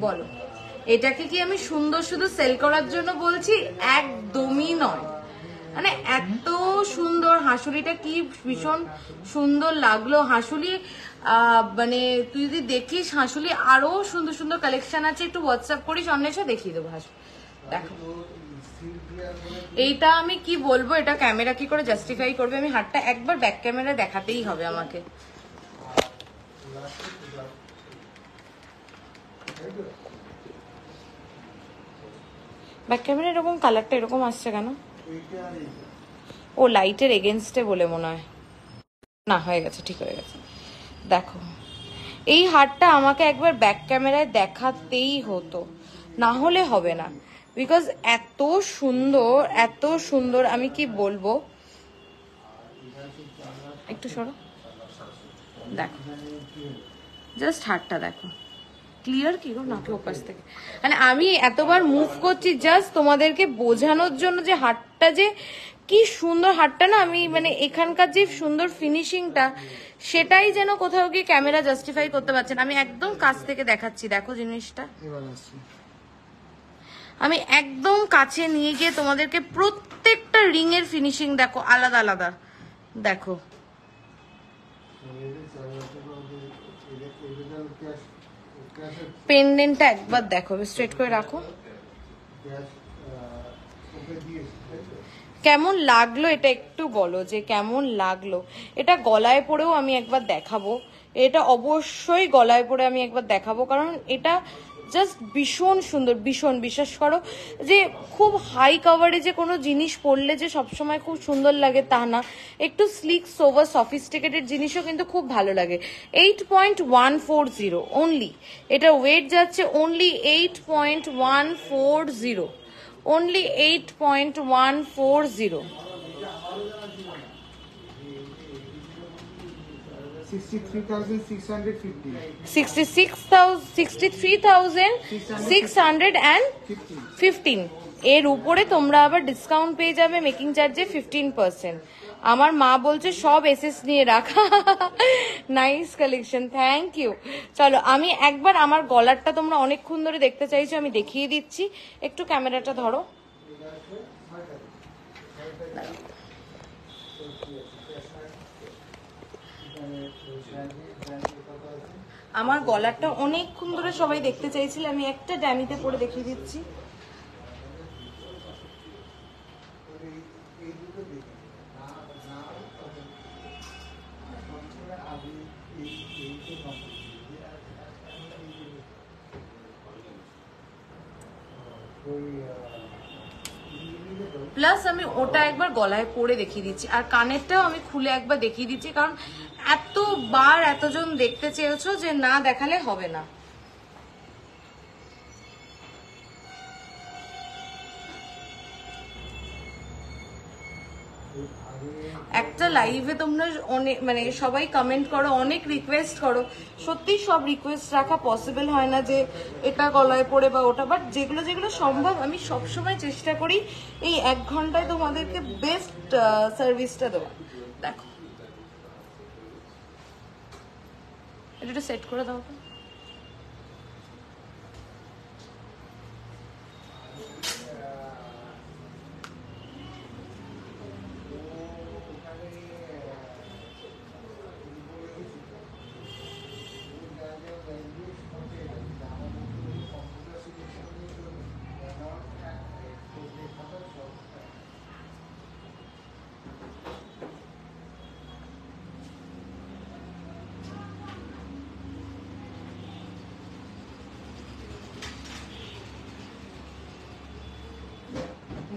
বলো এটাকে কি আমি সুন্দর শুধু সেল করার জন্য বলছি? একদমই নয়। মানে এত সুন্দর হাঁসুলিটা, কি ভীষণ সুন্দর লাগলো হাঁসুলি। মানে তুই যদি দেখিস হাঁসুলি আরো সুন্দর সুন্দর কালেকশন আছে, একটু হোয়াটসঅ্যাপ করিস, অন্বেষা দেখিয়ে দেবো হাঁসুলি। দেখো এইটা আমি কি বলবো, এটা ক্যামেরা কি করে জাস্টিফাই করবে? আমি হাতটা একবার ব্যাক ক্যামেরা দেখাতেই হবে আমাকে। ব্যাক ক্যামেরা এরকম কালারটা এরকম আসছে কেন? ও লাইটের এগেনস্টে বলে মনে হয়। না, হয়ে গেছে, ঠিক হয়ে গেছে। দেখো এই হারটা আমাকে একবার ব্যাক ক্যামেরায় দেখাতেই হতো, না হলে হবে না। বিকজ এত সুন্দর, এত সুন্দর, আমি কি বলবো। একটু সরো, দেখো জাস্ট হারটা দেখো। ক্লিয়ার কি গো নাকি ওপাশ থেকে? মানে আমি এতবার মুভ করছি জাস্ট তোমাদেরকে বোঝানোর জন্য যে হারটা যে কি সুন্দর। হারটা না আমি মানে এখানকার যে সুন্দর ফিনিশিংটা, সেটাই যেন কোথাও গিয়ে ক্যামেরা জাস্টিফাই করতে পারছে না। আমি একদম কাছ থেকে দেখাচ্ছি, দেখো জিনিসটা। আমি একদম কাছে নিয়ে গিয়ে তোমাদেরকে প্রত্যেকটা রিং এর ফিনিশিং দেখো, আলাদা আলাদা দেখো। পেন্ডেন্টটা একবার দেখো, স্ট্রেট করে রাখো। কেমন লাগলো এটা একটু বলো, যে কেমন লাগলো। এটা গলায় পরেও আমি একবার দেখাবো, এটা অবশ্যই গলায় পরে আমি একবার দেখাবো, কারণ এটা জাস্ট ভীষণ সুন্দর, ভীষণ। বিশ্বাস করো যে খুব হাই কাভারেজে কোনো জিনিস পরলে যে সবসময় খুব সুন্দর লাগে তা না, একটু স্লিক সোভার সফিস্টিকেটেড জিনিসও কিন্তু খুব ভালো লাগে। 8.140 অনলি, এটা ওয়েট যাচ্ছে অনলি 8.140, only 8.140. 63,615 এর উপরে তোমরা আবার ডিসকাউন্ট পেয়ে যাবে মেকিং চার্জে 15%। আমার মা বলছে সব এসএস নিয়ে রাখা। Nice collection, thank you. চলো আমি একবার আমার গলারটা তোমরা অনেকক্ষণ ধরে দেখতে চাইছো, আমি দেখিয়ে দিচ্ছি। একটু ক্যামেরাটা ধরো। আমার গলারটা অনেকক্ষণ ধরে সবাই দেখতে চাইছিল, আমি একটা ড্যামিতে পরে দেখিয়ে দিচ্ছি। প্লাস আমি ওটা একবার গলায় পরে দেখিয়ে দিচ্ছি, আর কানেরটাও আমি খুলে একবার দেখিয়ে দিচ্ছি, কারণ এতবার এতজন দেখতে চেয়েছো যে না দেখালে হবে না। লাইভে তোমরা অনেক মানে সবাই কমেন্ট করো, অনেক রিকোয়েস্ট করো, সত্যি সব রিকোয়েস্ট রাখা পসিবল হয় না যে এটা গলায় পড়ে বা ওটা, বাট যেগুলো যেগুলো সম্ভব আমি সবসময় চেষ্টা করি এই 1 ঘন্টায় তোমাদেরকে বেস্ট সার্ভিসটা দেওয়া। দেখো এটা একটু সেট করে দাও তো।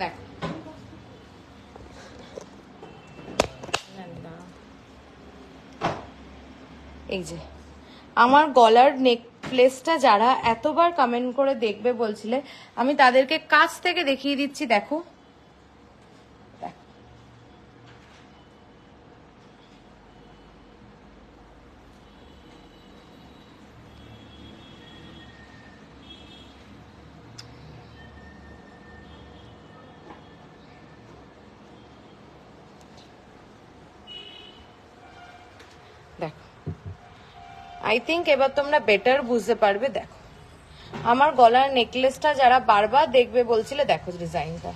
দেখো এই যে আমার গলার নেকলেসটা যারা এতবার কমেন্ট করে দেখবে বলছিলে, আমি তাদেরকে কাছ থেকে দেখিয়ে দিচ্ছি। দেখো দেখো আই থিঙ্ক এবার তোমরা বেটার বুঝতে পারবে। দেখো আমার গলার নেকলেসটা যারা বারবার দেখবে বলছিলে, দেখো ডিজাইনটা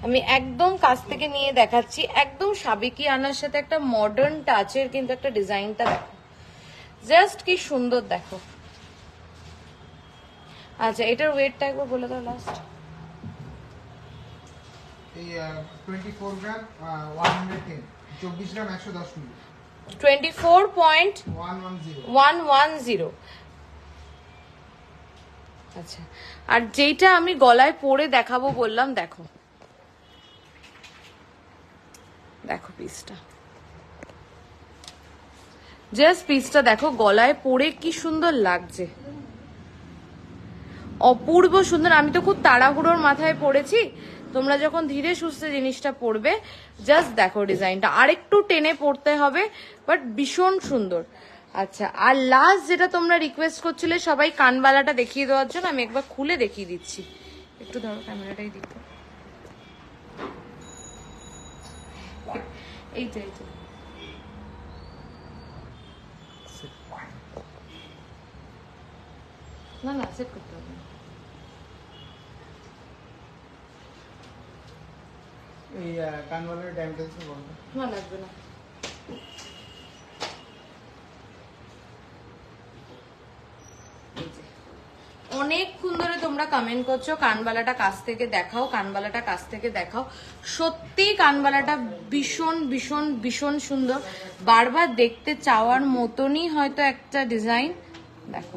আমি একদম কাছ থেকে নিয়ে দেখাচ্ছি, একদম সাবেকি আনার সাথে একটা মডার্ন টাচের কিন্তু একটা ডিজাইনটা দেখো, জাস্ট কি সুন্দর। দেখো আচ্ছা এটার ওয়েটটা একবার বলে দাও লাস্ট। এই 24 গ্রাম 110, 24 গ্রাম 110 মিলি, 24.110। আচ্ছা আর যেটা আমি গলায় পরে দেখাবো বললাম, দেখো দেখো পিসটা, জাস্ট পিসটা দেখো গলায় পরে কি সুন্দর লাগছে, অপূর্ব সুন্দর। আমি তো খুব তাড়াহুড়োর মাথায় পড়েছি, তোমরা যখন ধীরে সুস্থে জিনিসটা পড়বে জাস্ট দেখো ডিজাইনটা, আরেকটু টেনে পড়তে হবে বাট ভীষণ সুন্দর। আচ্ছা আর লাস্ট যেটা তোমরা রিকোয়েস্ট করছিলে সবাই কানবালাটা দেখিয়ে দেওয়ার জন্য, আমি একবার খুলে দেখিয়ে দিচ্ছি। একটু ধরো ক্যামেরাটাই দিতে, এইটা এইটা না না সেট করতে হবে না। এই কানওয়ালের ড্যামেজ বলবো না লাগবে না। অনেকক্ষণ ধরে তোমরা কমেন্ট করছো কানবালাটা কাছ থেকে দেখাও, কানবালাটা কাছ থেকে দেখাও। সত্যি কানবালাটা ভীষণ ভীষণ ভীষণ সুন্দর, বারবার দেখতে চাওয়ার মতনই হয়তো একটা ডিজাইন। দেখো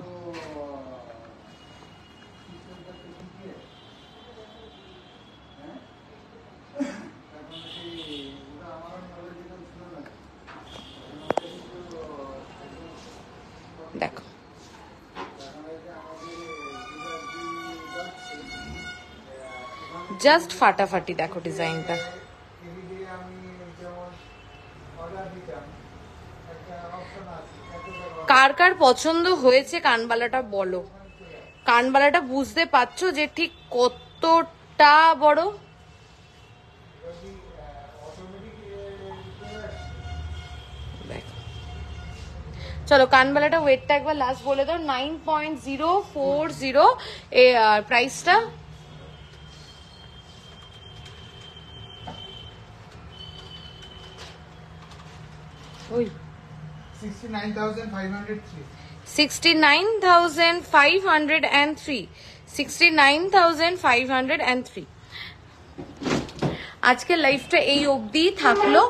দেখো জাস্ট ফাটাফাটি। দেখো ডিজাইনটা কার কার পছন্দ হয়েছে কানবালাটা বলো, কানবালাটা বুঝতে পারছো যে ঠিক কতটা বড়। চলো কানবালাটা ওয়েটটা একবার লাস্ট বলে দাও। 9.040 প্রাইসটা। ওই 69,503, 69,503, 69,503। আজকের লাইফটা এই অবধি থাকলো।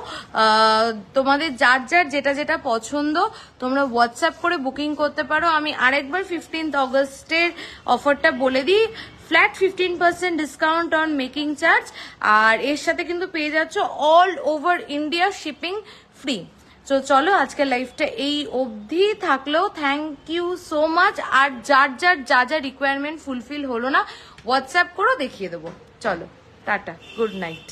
তোমাদের যার যার যেটা যেটা পছন্দ তোমরা হোয়াটসঅ্যাপ করে বুকিং করতে পারো। আমি আরেকবার 15th অগস্টের অফারটা বলে দিই, flat 15% discount on making charge, আর এর সাথে কিন্তু পেয়ে যাচ্ছ all over India shipping free. তো চলো আজকের লাইফটা এই অবধি থাকলো। Thank you so much. আর যার যার যা যা রিকোয়ারমেন্ট ফুলফিল হলো না হোয়াটসঅ্যাপ করো, দেখিয়ে দেবো। চলো টাটা, গুড নাইট।